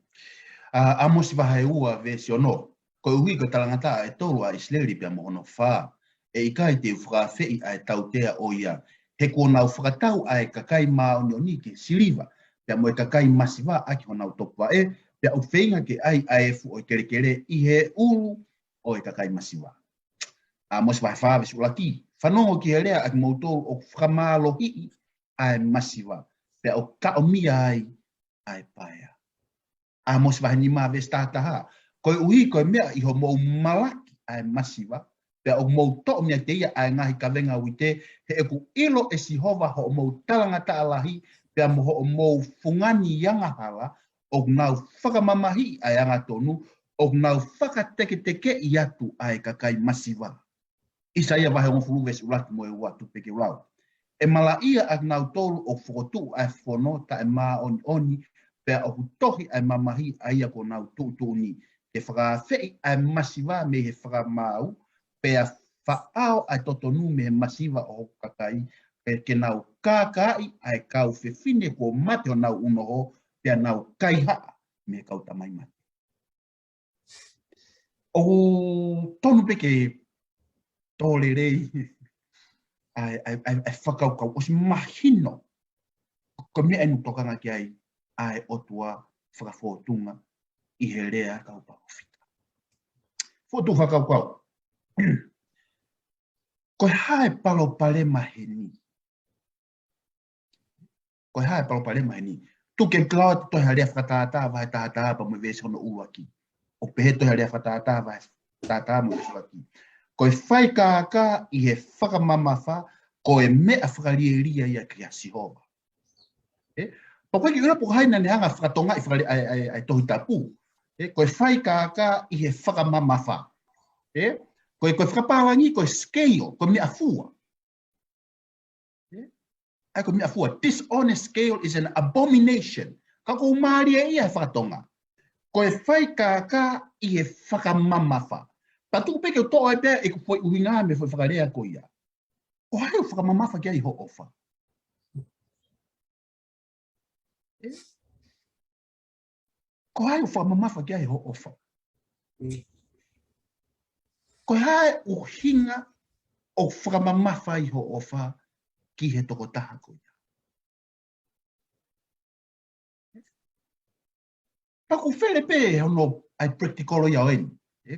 Amo si waha e ua vesi ono. Ko ui ko talangata e tolu a Isleri pia mo ono wha. E ikai te whakawhei a e tau tea o ia. He ko nau whakatau a e kakai maa onioni ke siliva. pia mo kakai masiva aki hona utopa pia o feinga ke ai fu o kere I he uru o kakai masiva a mo vai fa ves ulaki fanongo ki hele aki mo to o framalo hi ai masiva pia o ka o mia ai paia a mo vai ni ma ves tata ha ko ui ko mea I ho mo malaki ai masiva pia o mo to mea te ia ai ngahi ka venga wite he eku ilo si hova ho mo talanga ta alahi pia mo fungani yanga hala o nau whakamamahi ai anga tonu o nau whakateke I atu ai kakai masiva. Isa ia wahe o fulu vesi ulatu mo e watu peke rau. E mala ia ak nau tolu o whakotu ai whono ta e maa oni pia o hutohi ai mamahi ai ako nau tuutuni. He whakawhei ai masiva me he whakamau pia whaao ai totonu me he masiva o kakai ke nau kākai ai kau whiwhine ko mate o nau unoho pia nau kaiha me kau tamai mate. O tonu peke tole rei ai whakaukau o si mahino ko mea enu tokanga ki ai otua whakawhotunga I he rea kau pakowhita. Whotu whakaukau. Ko hae palo pale maheni. Ko hae palo pale maheni. Tu ke klawa to harea whakatata vai tata pa mo vesi hono uaki. O pehe to harea whakatata vai tata mo vesi uaki. Ko e whai kāka I he whakamamawha ko e mea whakarieria ia kia sihova. Po koe ki ura po haina ne hanga whakatonga I whakari ai tohi tapu. Ko e whai kāka I he whakamamawha. Ko e whakapawangi ko e scale, ko mea fua. Ai ko mea fua. Dishonest scale is an abomination. Ka ko maria ia e whakatonga. Ko e whai kāka I he whakamamawha. Patu peke o toa e pia e ko foi uhinga me foi whakarea ko ia. O hai o whakamamawha kia I ho ofa. Ko hai o whakamamawha kia I ho ofa. Ko hai o hinga o whakamamawha I ho ofa ki he toko taha ko ia. Paku whele pe hono ai practicolo ia oeni.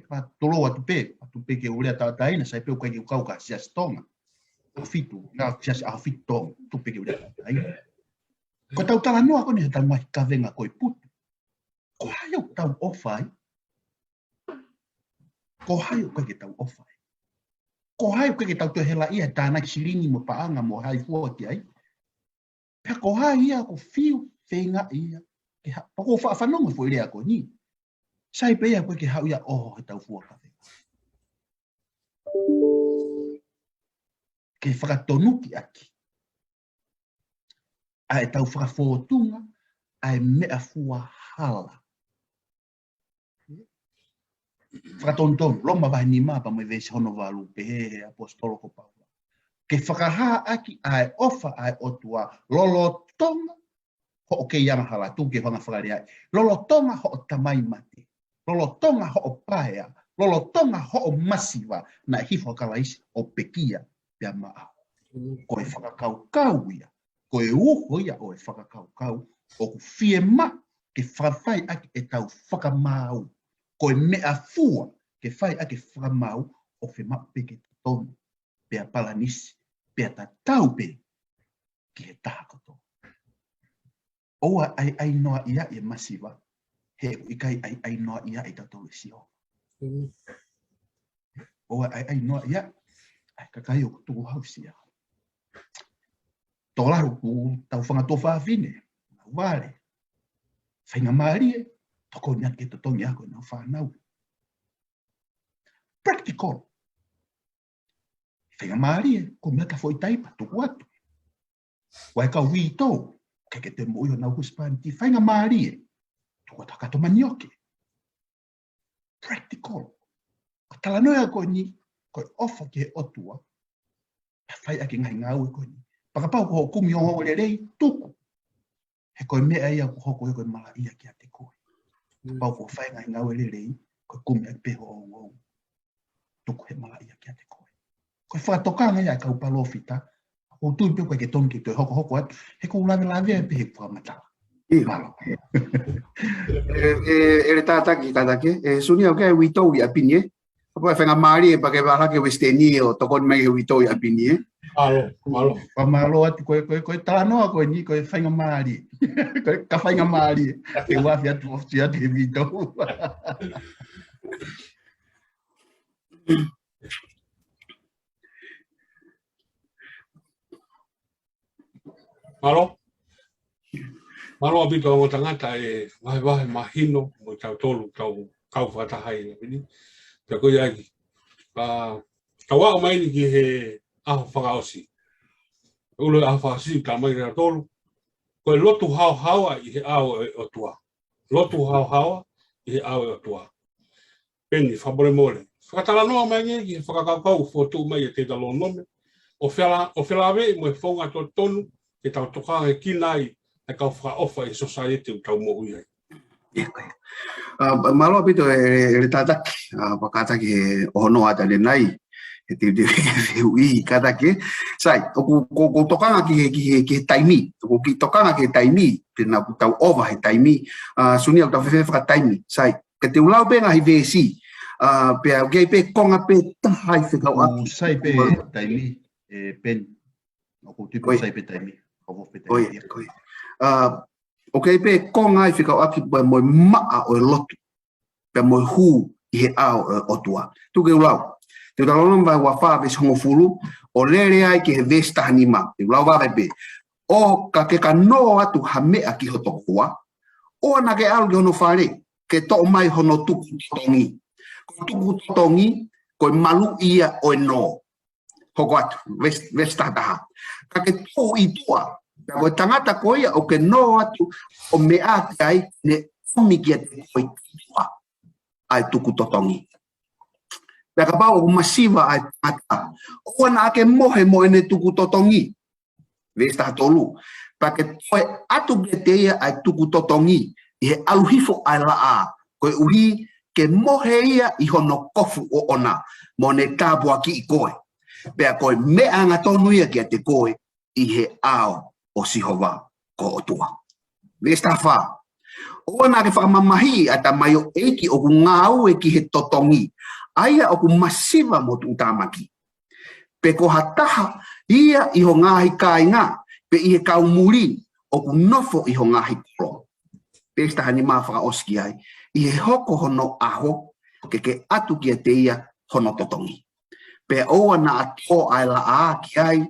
Pa tolo atu pe ke urea taina sai pe o kai ukau ka sia stonga. O fitu, na sia a fitu tu pe ke urea taina. Ko tau tala noa ko ni tau mai ka venga ko I putu. Ko hai o tau ofai. Ko hai o kai tau ofai. Ko hai o kai tau to hela ia tāna sirini mo paanga mo hai fua ki ai. Pe ko hai ia ko fiu whenga ia. Ke ha, pa ko whanonga fo irea ko ni. Sai pe ia koe ke hau ia he tau fua ka whenga. Ke whakatonuki aki. Ai tau whakawhotunga, ai mea fua hala. Whakatonton, loma vai ni mā pa mai vesi hono walu pe he apostolo ko paua. Ke whakaha aki ai ofa ai otua lolo tonga ho o ke ianga hala tu ke whanga whakari ai. Lolo tonga ho o tamai mate. Lolo tonga ho o paea. Lolo tonga ho o masiva na hifo kalaisi o pekia pia maa. Ko e whakakau ia. Ko e uho ia o e whakakau o ku fie ma ke whawhai aki e tau whakamau. Ko e mea fua ke whai ake whakamau o whi mapeke tonu. Pea palanisi, pea ta tau pe ki he taha koto. Oa ai noa ia e masiva. He ikai ai noa ia e tatou e sio. Oa ai noa ia ai kakai o kutu hausia. Tolaru ku tau whangatofa awhine. Wale. Whainga maarie. Toko ni ake totongi ako na whanau. Practical. Whainga maarie. Ko mea ka foi taipa tuku atu. Wai ka ui tau. Keke te moio na huspanti. Whainga maarie. Tuku takato manioke. Practical. Ko talanoia ko ni. Ko ofa ke otua. Whai ake ngai ngau e ko ni. Pakapau ko kumi o le rei tuku. He koe mea ia ko hoko e koe mala ia ki a te koe. Pau ko whai ngai ngau e le rei. Koe kumi a peho o ngau. Tuku he mala ia ki a te koe. Koe whakatokanga ia kau palofita. O tui pe koe ke tonu ki toi hoko atu. He ko ulawe lawe e pehe kua matala. Malo. Ele tata ki kata ke suni o ke wito ya pinie. Apa fenga mari pa ke bala ke westeni o tokon me wito ya pinie. Malo. Pa malo atu koe tano koe ni koe whainga maari. Koe ka whainga maari. E wafi atu ofti atu e vito. Malo abito o tangata e wahe mahino mo tau tolu tau kau whatahai ni. Te koe aki. Kawa o mai ni ki he aho whakaosi. Ule aho whakasi ka mai rea tolu. Koe lotu hao hawa i he ao e o tua. Lotu hao hawa i he ao e o tua. Peni, whabore mole. Whakatala noa mai nge ki he whakakau whotu mai e te talo nome. O whilawe mo e whaunga to tonu ke tau tokanga e kinai e kau whakaofa i society u tau mo uiai. Malo apito e tataki. Pakataki e ohono ata le nai. E te ui kataki. Sai, ko tokanga ki he taimi. Ko ki tokanga ki he taimi. Tena ku tau ova he taimi. Suni au tau whewha taimi. Sai, ke te ulau pe ngahi vesi. Pe au gei pe konga pe tahai whikau aki. Sai pe taimi e pen. O ko tipo sai pe taimi. Koe. Okay, pe konga i whikau aki pe moi maa o e lotu. Pe moi hu i he ao o tua. Tu ke ulau. Te utalonam vai wa wha ves hongofulu. O lere ai ki he ves tahanima. Te ulau vai pe. O ka ke ka no atu ha mea ki hoto hua. O ana ke alu ki hono whare. Ke to mai hono tuku tongi. Ko tuku tongi. Ko malu ia o e no. Hoko atu. Ves tataha. Ka ke tō i tua. Ko tangata koia o ke no atu o mea ki ai ne whami ki a te koi tua ai tuku totongi. Pea ka pao o masiva ai tangata. O ana ake mohe mo ene tuku totongi. Vesta tolu. Pea ke toi atu ke te ia ai tuku totongi i he aluhifo ai laa. Koe uhi ke mohe ia i hono kofu o ona mo ne tāpua ki i koe. Pea koe mea anga tonu ia ki a te koe i he ao o sihova ko o tua. Vesta wha. O ana ke whakamamahi a ta mai o eiki o ku ngāu e ki he totongi. Aia o ku masiva mo tu utamaki. Pe ko hataha ia i ho ngāhi kāinga. Pe i he kau muri o ku nofo i ho ngāhi koro. Vesta hani maa whakaoski ai. I he hoko hono aho ke atu ki a te ia hono totongi. Pe o ana ato ai la a ki ai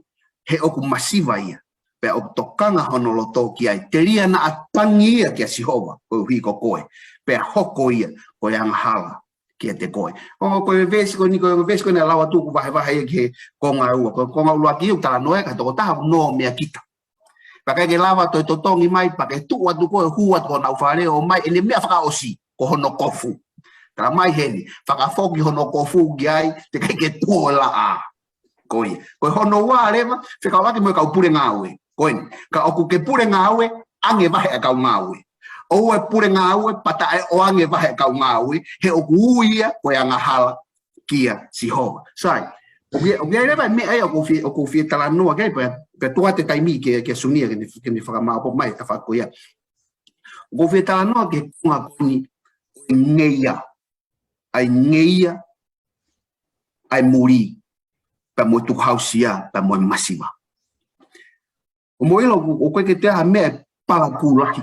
he o ku masiva ia. Pe o tokanga hono loto ki ai. Te ria na atangi ia ki a sihova. Koe hui ko koe. Pe hoko ia. Koe anga hala ki a te koe. O koe vesi koe ni koe vesi koe na lawa tuku vahe ia ki he konga ua. Konga ua ki u tala noe ka toko taha no mea kita. Pakai ke lawa toi totongi mai. Pakai tu atu koe huat ko nau whare o mai. Ene mea whakaosi ko hono kofu. Tala mai heni. Whakafoki hono kofu ki ai. Te kai ke tuo la a. Koe. Koe hono wā rewa. Whikawaki mo kau pure ngāwe. Koe. Ka oku ke pure ngāwe. Ange vahe a kau ngāwe. O e pure ngāwe. Pata e o ange vahe a kau ngāwe. He oku uia. Koe anga hala. Kia sihova. Sai. Oke rewa me ai oku fie tala noa kei. Pe tua te taimi ke sunia. Ke ni whakamā po mai. Ta whakoia. Oku fie tala noa ke kunga koni. Ngeia. Ai ngeia. Ai muri. Pa mo tu hausia. Pa mo masiva. O moilo o koe ke te aha mea pala kūraki.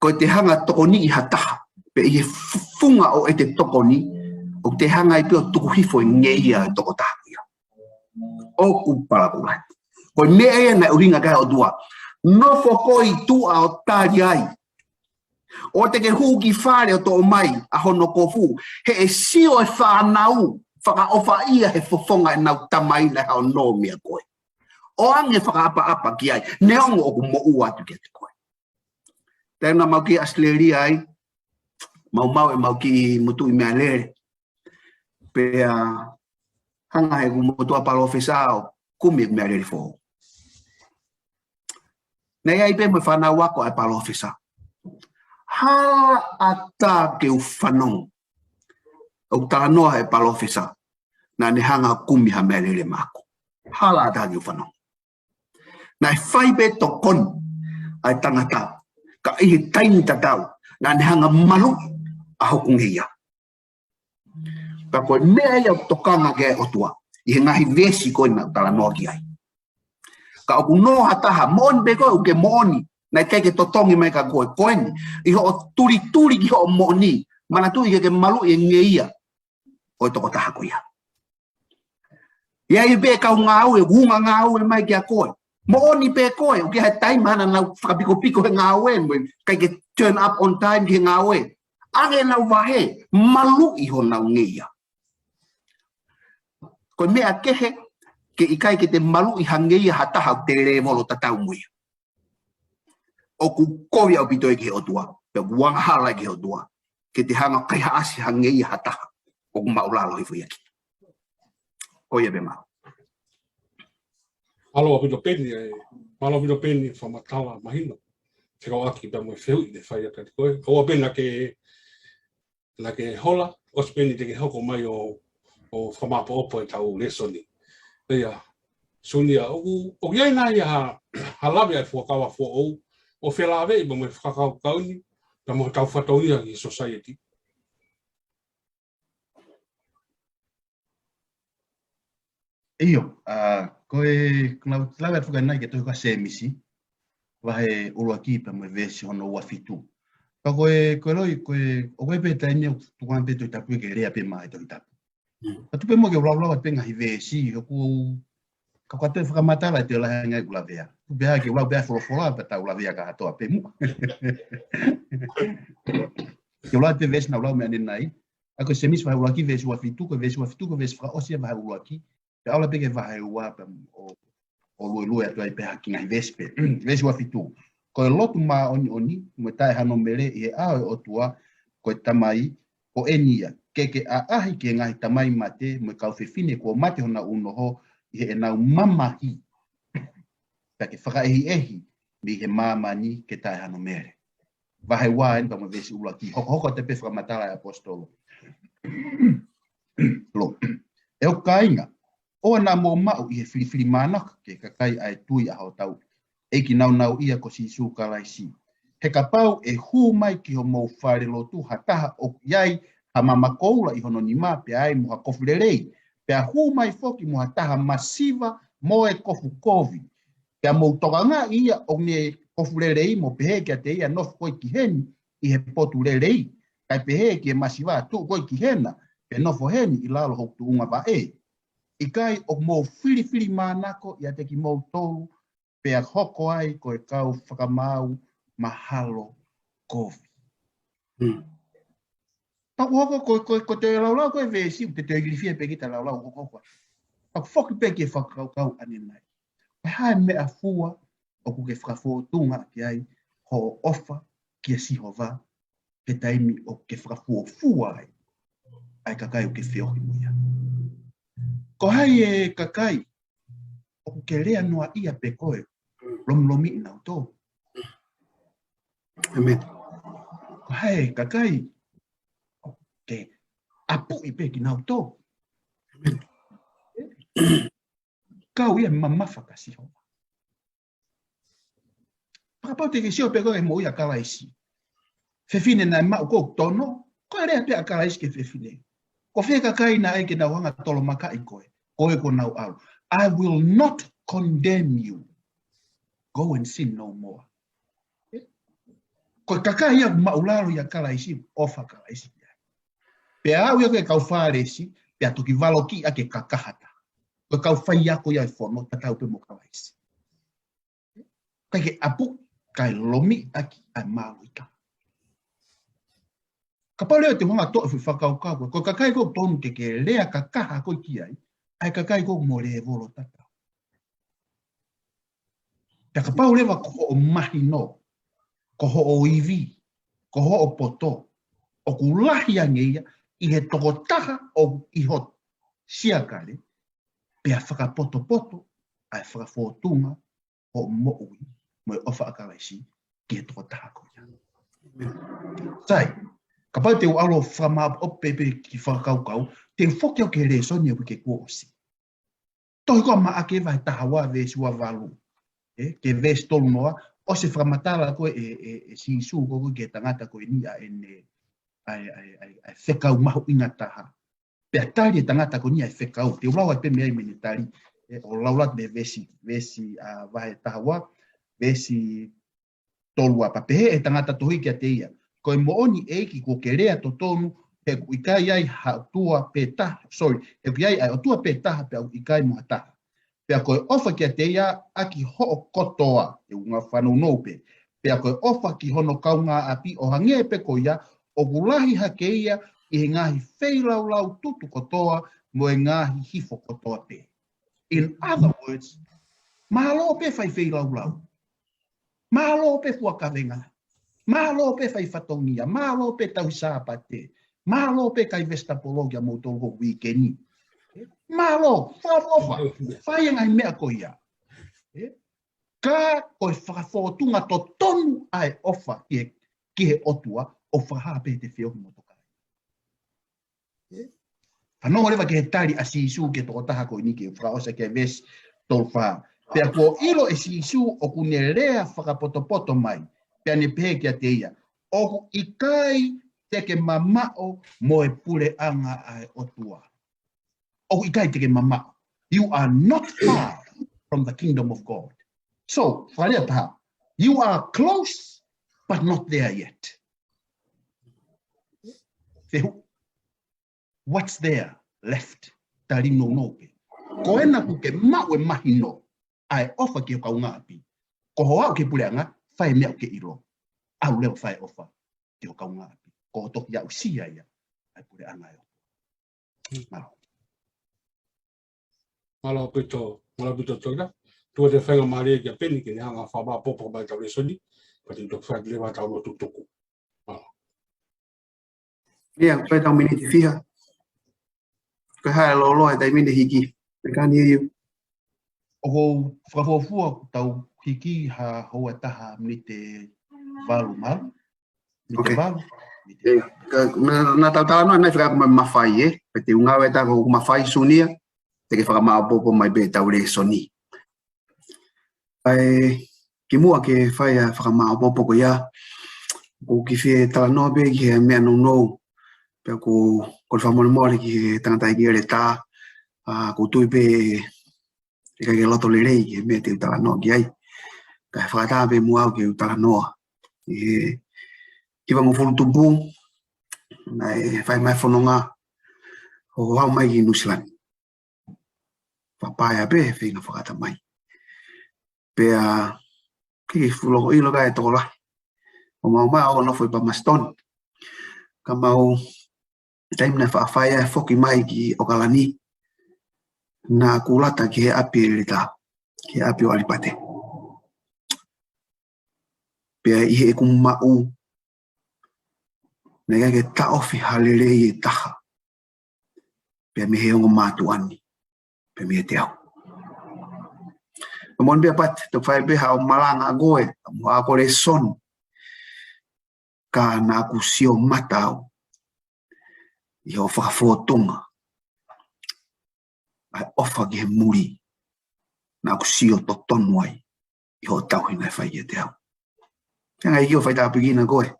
Koe te hanga tokoni i hataha. Pe i he funga o e te tokoni. O te hanga i pio tuku hifo i ngeia e toko tahakia. O ku pala kūraki. Koe mea ea na uringa kai o tua. Nofo koi tua o tāri ai. O te ke huki whare o tō mai a hono kofu. He e sio e whanau. Whakaofa ia he fofonga e nau tamai le hao no mea koe. O ange whakaapa-apa ki ai. Neongo o ku mo ua atu ki te koe. Tēnā mau ki Australia ai. Mau e mau ki mutu i mea lere. Pea hanga he ku mutu a palo whesao. Kumi e mea lere fō. Nei ai pe me whanau wako ai palo whesao. Ha ata ke u whanong. O tala noa e palo whesao. Nā ne hanga kumi ha mea lere mako. Hala ata ke u whanong. Nai whai pe to koni. ai tangata ka i taini tatau na hanga malu a hoku ngeia pa ko mea ia tokanga ke o tua i ngahi vesi ko na tala no ki ai ka o no hataha mon be ko ke moni na ke totongi mai ka ko koen i ho turi ki ho moni mana tu i ke malu i ngeia o to ko taha ko ia ia i be ka ngau e gunga ngau e mai ke ko moni pe ko e ke tai mana na piko ngau e ka ke turn up on time ke ngau e age na wahe malu i ho na ngeia ko mea kehe ke ikai ke te malu i hangeia hataha te re molo tatau mui. O ku kowi au pito e ke o tua, pe wanga hala ke o tua, ke te hanga kai haasi hangeia hataha, o ku maulalo i fui aki. O ia be mau. Alo pito peni whamatawa mahina. Te kau aki pa mo wheu i te whai a kati koe. Kaua pena ke hola, o speni te ke hoko mai o whamapa opo e tau lesoni. Ia, sunia, o kiai nā ia ha lawe ai fuakawa fua o whelawe i mo whakakau kauni, pa mo tau whataunia ki society. Iyo, koe lawe whakanai ke tohu ka semisi, wahe uruaki pa mo vesi hono ua fitu. Pa koe roi, o koe pe taini o tukuan pe toi tapu e ke rea pe mai toi tapu. Pa tupe mo ke ulau at penga hi vesi, hoku ka kate whakamatala te lahe ngai ulavea. Bea ke ulau bea wholofola pa ta ulavea ka hatoa pe mu. Ke ulau pe vesi na ulau mea nenai, ako semis wahe uruaki vesi ua fitu, ko vesi whaka osia wahe uruaki, pe aula peke wahe ua pa o lue atu ai pe haki ngai vesi pe, vesi ua fitu. Ko e lotu maa oni, mo tae hano mere i e aoi o tua, ko e tamai, o enia, ke a ahi ke ngahi tamai mate, mo e kau whiwhine ko mate hona uno ho, i he nau mamahi, ka ke whakaehi, mi he mamani ke tae hano mere. Wahe waen pa mo vesi uruaki, hoko te pe whakamatala e apostolo. Lo, e o kainga, o na mo mau i he whiwhiri manaka, ke kakai ai tui a hao tau, eiki nau ia ko si su kalaisi. He ka pau e hu mai ki ho mou whare lotu hataha o iai ha mamakoula i hono ni mā pe ai muha kofu lerei. Pe a hu mai foki muha taha masiva mo e kofu kovi. Pe a mou toka ngā ia o ne kofu lerei mo pehe kia te ia nofu koi ki heni i he potu lerei. Kai pehe ki e masiva tu koi ki hena pe nofu heni i lalo hok tu unga va e. I kai o mou whiri manako ia te ki mou tolu pe a hoko ai ko e kau whakamau mahalo kofi. Taku hoko ko te laulau ko e vesi, te grifia pe kita laulau hoko. Taku whoki pe ki e whakakau ane nai. E hae mea fua o ku ke whakafōtunga ki ai ho ofa ki e sihova ke taimi o ke whakafua ai. Ai kakai o ke whiohi muia. Ko hai e kakai o ku ke rea noa ia pe koe lomi nau tō. Amen. Ko hai kakai o ke apu i pe ki nau tō. Kau ia mamafa ka sihova. Pakapau te ke sio pe koe mo ia kalaisi. Fefine na mau ko tono, ko rea pe a kalaisi ke fefine. Ko fe kakai na eke na wanga tolo maka i koe. Koe ko nau au. I will not condemn you. Go and sin no more. Ko kakai ia maularo ia kalaisi, ofa kalaisi. Pe au ia ke kau whāresi, pe atu ki valoki a ke kakahata. Ko kau whai ako ia whono, tatau pe mo kalaisi. Kai ke apu, kai lomi aki ai mau ika. Ka pau leo te wanga toa whi whakau kau, ko kakai ko tonu ke lea kakaha ko ki ai kakai ko mo le volo tatau. Pe ka pau lewa ko o mahi no, ko ho o iwi, ko ho o poto, o ku lahi angeia, i he toko taha o iho siakare, pe a whakapoto, ai whakafōtunga o mo'ui, mo e ofa akalaisi, ki he toko taha ko ia. Sai, ka pau te ualo whamab o pepe ki whakaukau, te whoki o ke resoni o ke kuosi. Tohi koa maa ke vai taha wā vesi wa walu, ke vesi tolu noa, o se whamatara koe e sisu ko ke tangata koe ni a ene ai whekau mahu inga taha. Pea tari e tangata ko ni ai whekau. Te ulawa pe mea mene tari. O laulat me vesi vahe tahawa, vesi tolua papehe e tangata tohi kia te ia. Ko e mooni eiki ko ke rea to tonu, he ku ikai ai hautua pe taha, sorry, he ku iai ai hautua pe taha pe au ikai moha taha. Pea koe ofa kia te ia aki ho kotoa e unga whanau noupe. Pea koe ofa ki hono kaunga api o hange pe ko ia, o gulahi hake ia i he ngahi wheilau tutu kotoa mo e ngahi hifo kotoa pe. In other words, mahalo pe whai wheilau. Mahalo pe fuakavenga. Mahalo pe whai whatongia. Mahalo pe tau sāpate. Mahalo pe kai vestapologia mo tōko weekeni. Mahalo, wharofa. Whai ngai mea ko ia. Ka koe whakawhotunga to tonu ai ofa ki he otua o whaha pe te whiohi mo tokai. Whanongo rewa ke he tari a sisu ke toko taha koe ni ke whakaosa ke ves tol wha. Pea kua ilo e sisu o kune rea whakapotopoto mai. Pea ne pehe kia te ia. O ikai teke mamao mo e pure anga ai otua. O ikai teke mamao. You are not far from the kingdom of God. So, wharea taha. You are close, but not there yet. What's there left? Tari no nope. Ko ena ku ke mau e mahino ai ofa ki o kaunga api. Ko hoa o ke pureanga, whae mea o ke iro. Au leo whae ofa ki o kaunga api. Ko o toki au sia ia ai pureanga eo. Malo. Malo pito toga. Tua te whainga maria ki a peni ki ne hanga whaba popo mai tau resoni. Pati tuk whae lewa tau no tutuku. Malo. Ia, koe tau mini te whiha. Koe hae lolo e tai mini hiki. Me ka ni iu. O ho whakawhofua tau hiki ha hoa taha ni te valu malu. Ni te valu. Na tau tau noa nai whika mawhai e. Pe te unga e tako mawhai sunia. Te ke whakamao popo mai be tau re soni. Ai, ki mua ke whai a whakamao popo ko ia. Ko ki whie tala noa be ki he mea nou. Pea ko whamone mōre ki he tangatai ki ere tā. Ko tui pe e kai loto le rei ki he mea te utala noa ki ai. Ka he whakatā pe mua au ki utala noa. Ki wangu wholu tumpung. Nai whai mai whanonga. Ho hau mai ki Nusilani. Whapaya pe he whinga whakata mai. Pea ki whuloko ilo kai toko lahi. O mau mai o nofo i pa maston. Ka mau taim na whaafaya whoki mai ki Okalani. Na kulata ki he api e rita. Ki he api o alipate. Pea ihe e kumau. Nega ke taofi halere i e taha. Pea me he ongo mātu ani. Pea me he te au. Mon bia pat to fai be ha o malanga goe. Mo a kore son. Ka na kusio matau. I ho whakawhotonga. Ai ofa ki he muri. Na kusio to tonu ai. I ho tauhi nai whai e te au. Tenga i o whai tāpigina goe.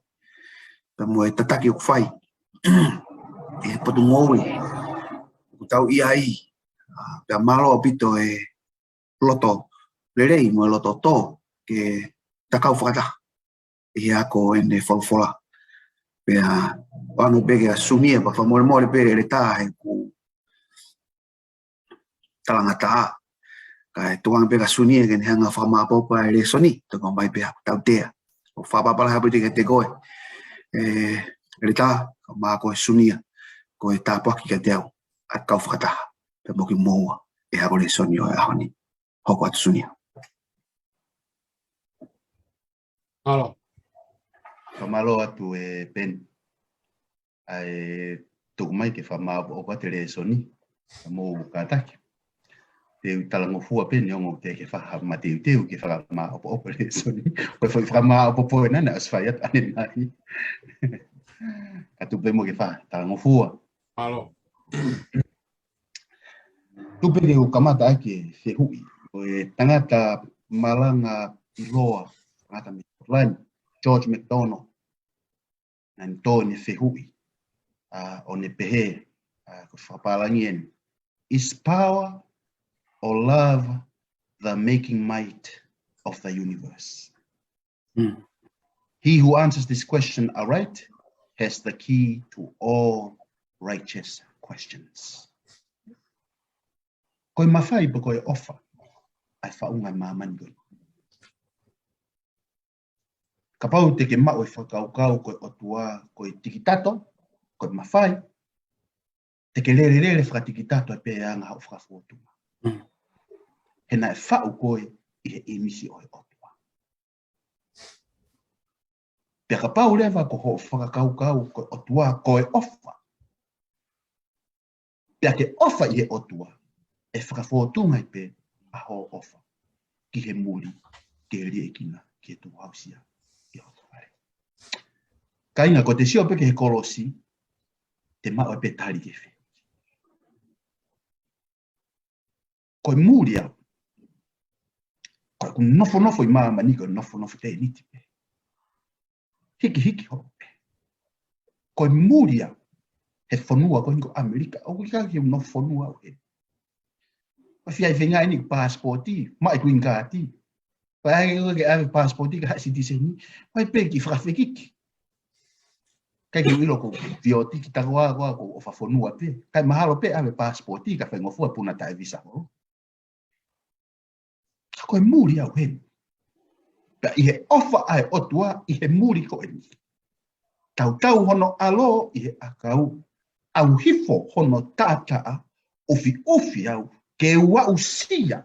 Ta mo e tataki o whai. E potu ngoui. O tau ia i. Pea malo apito e loto. Lerei mo e loto tō. Ke takau whakata. E ako e ne whalwhala. Pea wano peke a sumia pa whamore more pere re tā he ku talanga tā. Ka e tuanga peka sunia ke ne hanga whamapopa e re soni. Tuka mai pea tau tea. O whapapala hapiti ke te koe. Re tā, ka maa koe sunia. Ko e tā paki ka te au. A kau whakataha. Pea moki moua. E hako re soni o e ahoni. Hoko atu sunia. Malo. Whamalo atu e pen. Ai tuku mai ke whamao o pate re soni. Mo kātaki. Te talango fua pen yongo te ke whaha ma te uteu ke whamao o re soni. Koe whamao o poe nana as whaiat ane nai. Atu pe mo ke whaha talango fua. Malo. Tupe ke o kamata ake whehui. O e tangata malanga iloa ngata me line George McDonald nan to ni fehui o ne pehe ko whapalangien is power or love the making might of the universe. He who answers this question aright has the key to all righteous questions. Koe mawhai pa koe ofa ai whaunga mamani koe. Ka pau te ke mau e whakaukau koe otua koe tikitato, koe mawhai, te ke lere whakatikitato e pēa ngā hau whakafotunga. He nai whau koe i he emisi o he otua. Pea ka pau lewa ko ho whakakaukau koe otua koe ofa. Pea ke ofa i he otua e whakafotunga i pē a ho ofa ki he muri ke rie kina ki he tu hausia. Kainga ko te sio pe ke he kolosi te mao e pe tari ke whi. Koe muria, koe ku nofo i maa maniko nofo te niti pe. Hiki ho pe. Koe muria he whanua ko hinko Amerika, au kika ki nofo whanua o he. Koe whiai whenga ini passporti, mai ku ingati. Koe ai ke ave passporti ka hasi diseni, koe pe ki whakawhekiki. Kai ki wilo ko vioti ki tagoa ko o whafonua pe. Kai mahalo pe ave passporti ka whengofua puna tae visa ho. Koe muri au he. Pea i he ofa ai otua i he muri ko e ni. Tau hono alo i he akau. Au hifo hono tātaa ufi au ke ua usia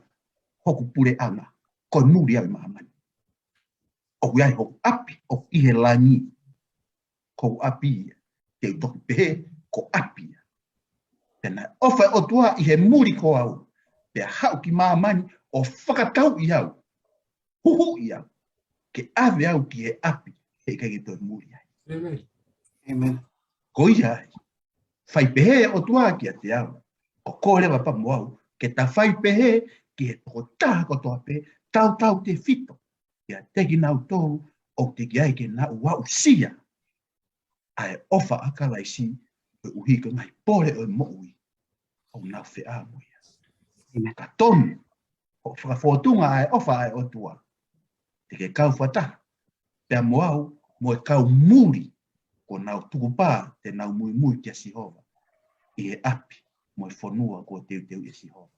hoku pure ana. Koe muri au mahamani. O iai hoku api o i he lani. Ko api te utoki pehe ko api. Pena ofa o tua i he muri ko au. Pea hau ki maamani o whakatau i au. Huhu i au. Ke ave au ki he api. He kai toi muri ai. Amen. Ko i ai. Whai pehe o tua ki a te au. O kōrewa pa mo au. Ke ta whai pehe ki he toko taha ko toa pe. Tau te fito. Ki a teki nau tōu o te ki ai ke nau wau sia. Ai ofa akalaisi o uhi ka ngai pore o moui o nau whea moia. Ina ka tonu o whakafotunga ai ofa ai otua. Te ke kau whata, pea moau mo e kau muri ko nau tukupā te nau mui kia Sihova. I he api mo e whanua ko teu i Sihova.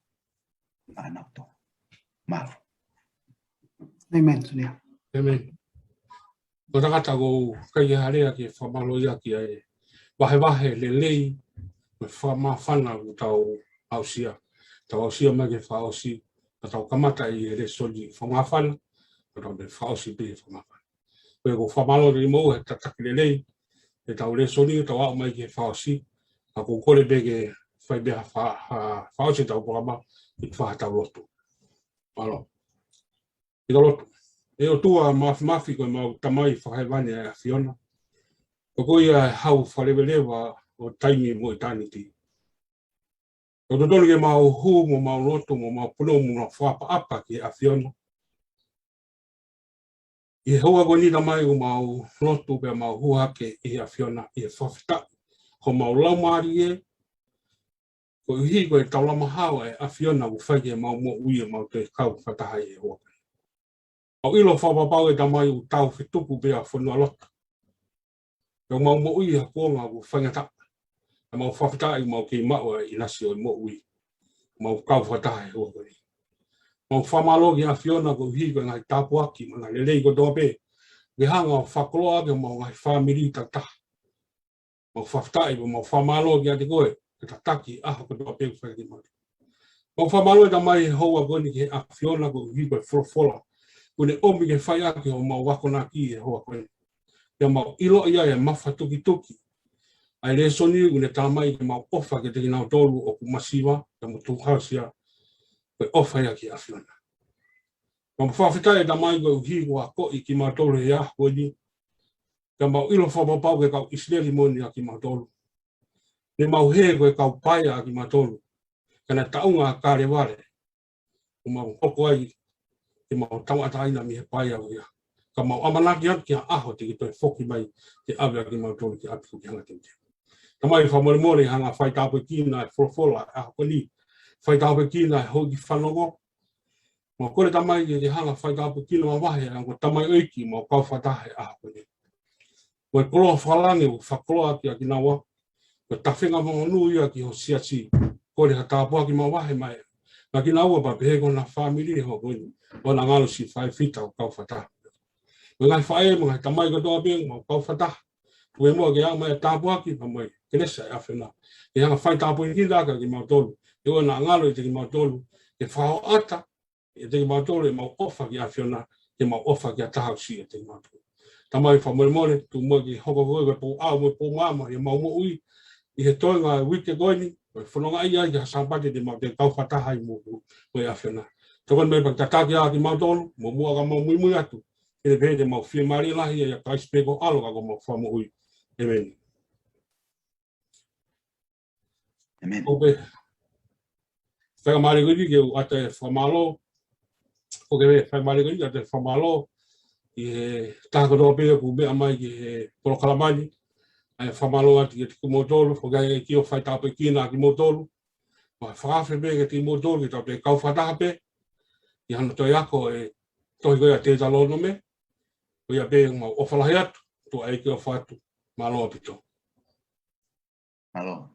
A nau tō. Maro. Amen, Tunia. Amen. Ko tangata ko kai harea ki whamalo ia ki ai. Wahe le lei me whamawhana o tau ausia. Tau ausia mai ke whaosi. Na tau kamata i e re soli whamawhana. Na tau me whaosi pe whamawhana. Koe ko whamalo ri mou he tataki le lei. E tau re soli tau au mai ke whaosi. Na ko kore pe ke whai beha whaosi tau porama i whahatau lotu. Malo. I ka lotu. E o tua mafi koe mau tamai whakaiwane a Fiona. O koe ia hau whalewelewa o taimi mo i tāniti. O totonu ke mau hu mo mau loto mo mau puno mo mau whapa ki a Fiona. I hoa ko nina mai o mau loto pe mau hu hake i a Fiona i e whawhita. Ko mau laumari e. Ko hi koe taulama hawa e a Fiona u whaike mau mo ui e mau te kau whatahai e hoa. Au ilo whapapau e tamai u tau whitupu bea whanua lota. Pau mau mo ui ha kuonga u whangata. A mau whawhita i mau ki maua i nasi o mo ui. Mau kau whatahe hoa koni. Mau whamalogi a Fiona ko hi koe ngai tāpuaki ma ngai lelei ko tōpe. Ke hanga o whakoloa ke mau ngai whamiri tata. Mau whawhita i mau whamalogi a te koe. Ke tataki aha ko tōpe u whakati mati. Mau whamalogi tamai hoa koni ke a Fiona ko hi koe wholofola. Kune omi ke whai ake o mau wakona ki e hoa koe. Ia mau ilo ia e mawha tuki. Ai le soni kune tamai ke mau ofa ke teki nau tolu o kumasiwa. Ia mo tukausia. Koe ofa ia ki a Fiona. Mau whawhita e tamai koe uhi kua koi ki mau tolu e ah koe ni. Ia mau ilo whapapau ke kau Israeli moni a ki mau tolu. Ne mau he koe kau paia a ki mau tolu. Kana taunga kare wale. O mau hoko ai. Ke mau tau ata aina mi he pai au ia. ka mau amanaki atu ki aho te ki toi foki mai te awea ki mau tolu ki atu ki hanga tente. Tamai whamore more hanga whai tāpoi kina e wholofola aho koni, whai tāpoi kina e hoki whanongo, mo kore tamai e te hanga whai tāpoi kina ma wahe ango tamai oiki mo kau whatahe aho koni. Mo e koloa whalange o whakoloa ki a ki nawa, mo tawhinga mo nui a ki ho siasi, kore ha tāpua ki ma wahe mai. Nga ki naua pa pehe kona whamiri ho koni, o na ngalo si whai whita o kau whatahe. Mo ngai whae mo ngai tamai katoa bing mo kau whatahe. Ue mo ke ang mai tāpua ki pa mai, kenesa e awhena. E hanga whai tāpua ki laka ki mau tolu, e o na ngalo i te ki mau tolu, e whao ata, e te ki mau tolu e mau ofa ki awhena, e mau ofa ki a tahau si e te ki mau tolu. Tamai whamore more, tu mo ki hoko koe koe po au mo po mama, e mau mo ui, i he toi ngā wike koini, o e whanonga ia ki hasampate te mau te kau whataha i mo e awhena. Tokon me pak tataki a ki mau tolu, mo mua ka mau mui mui atu, e te pēte mau whia mari lahi e a kaispeko alo ka ko mau whamo ui. Amen. Amen. Ope, whaka mare kuri ke u ate whamalo, oke me whaka mare kuri ate whamalo, i he tākatoa pēa ku mea mai ki he porokalamani, ai whamalo ati ke tiki motolu, whakai e kio whai tāpe kina ki motolu, wa whakawhi pēa ke tiki motolu ki tāpe kau whatahape, i hana toi ako e tohi koe a tēta lono me, o ia pēa mau ofalahi atu, tua e kio whatu, malo apito. Malo.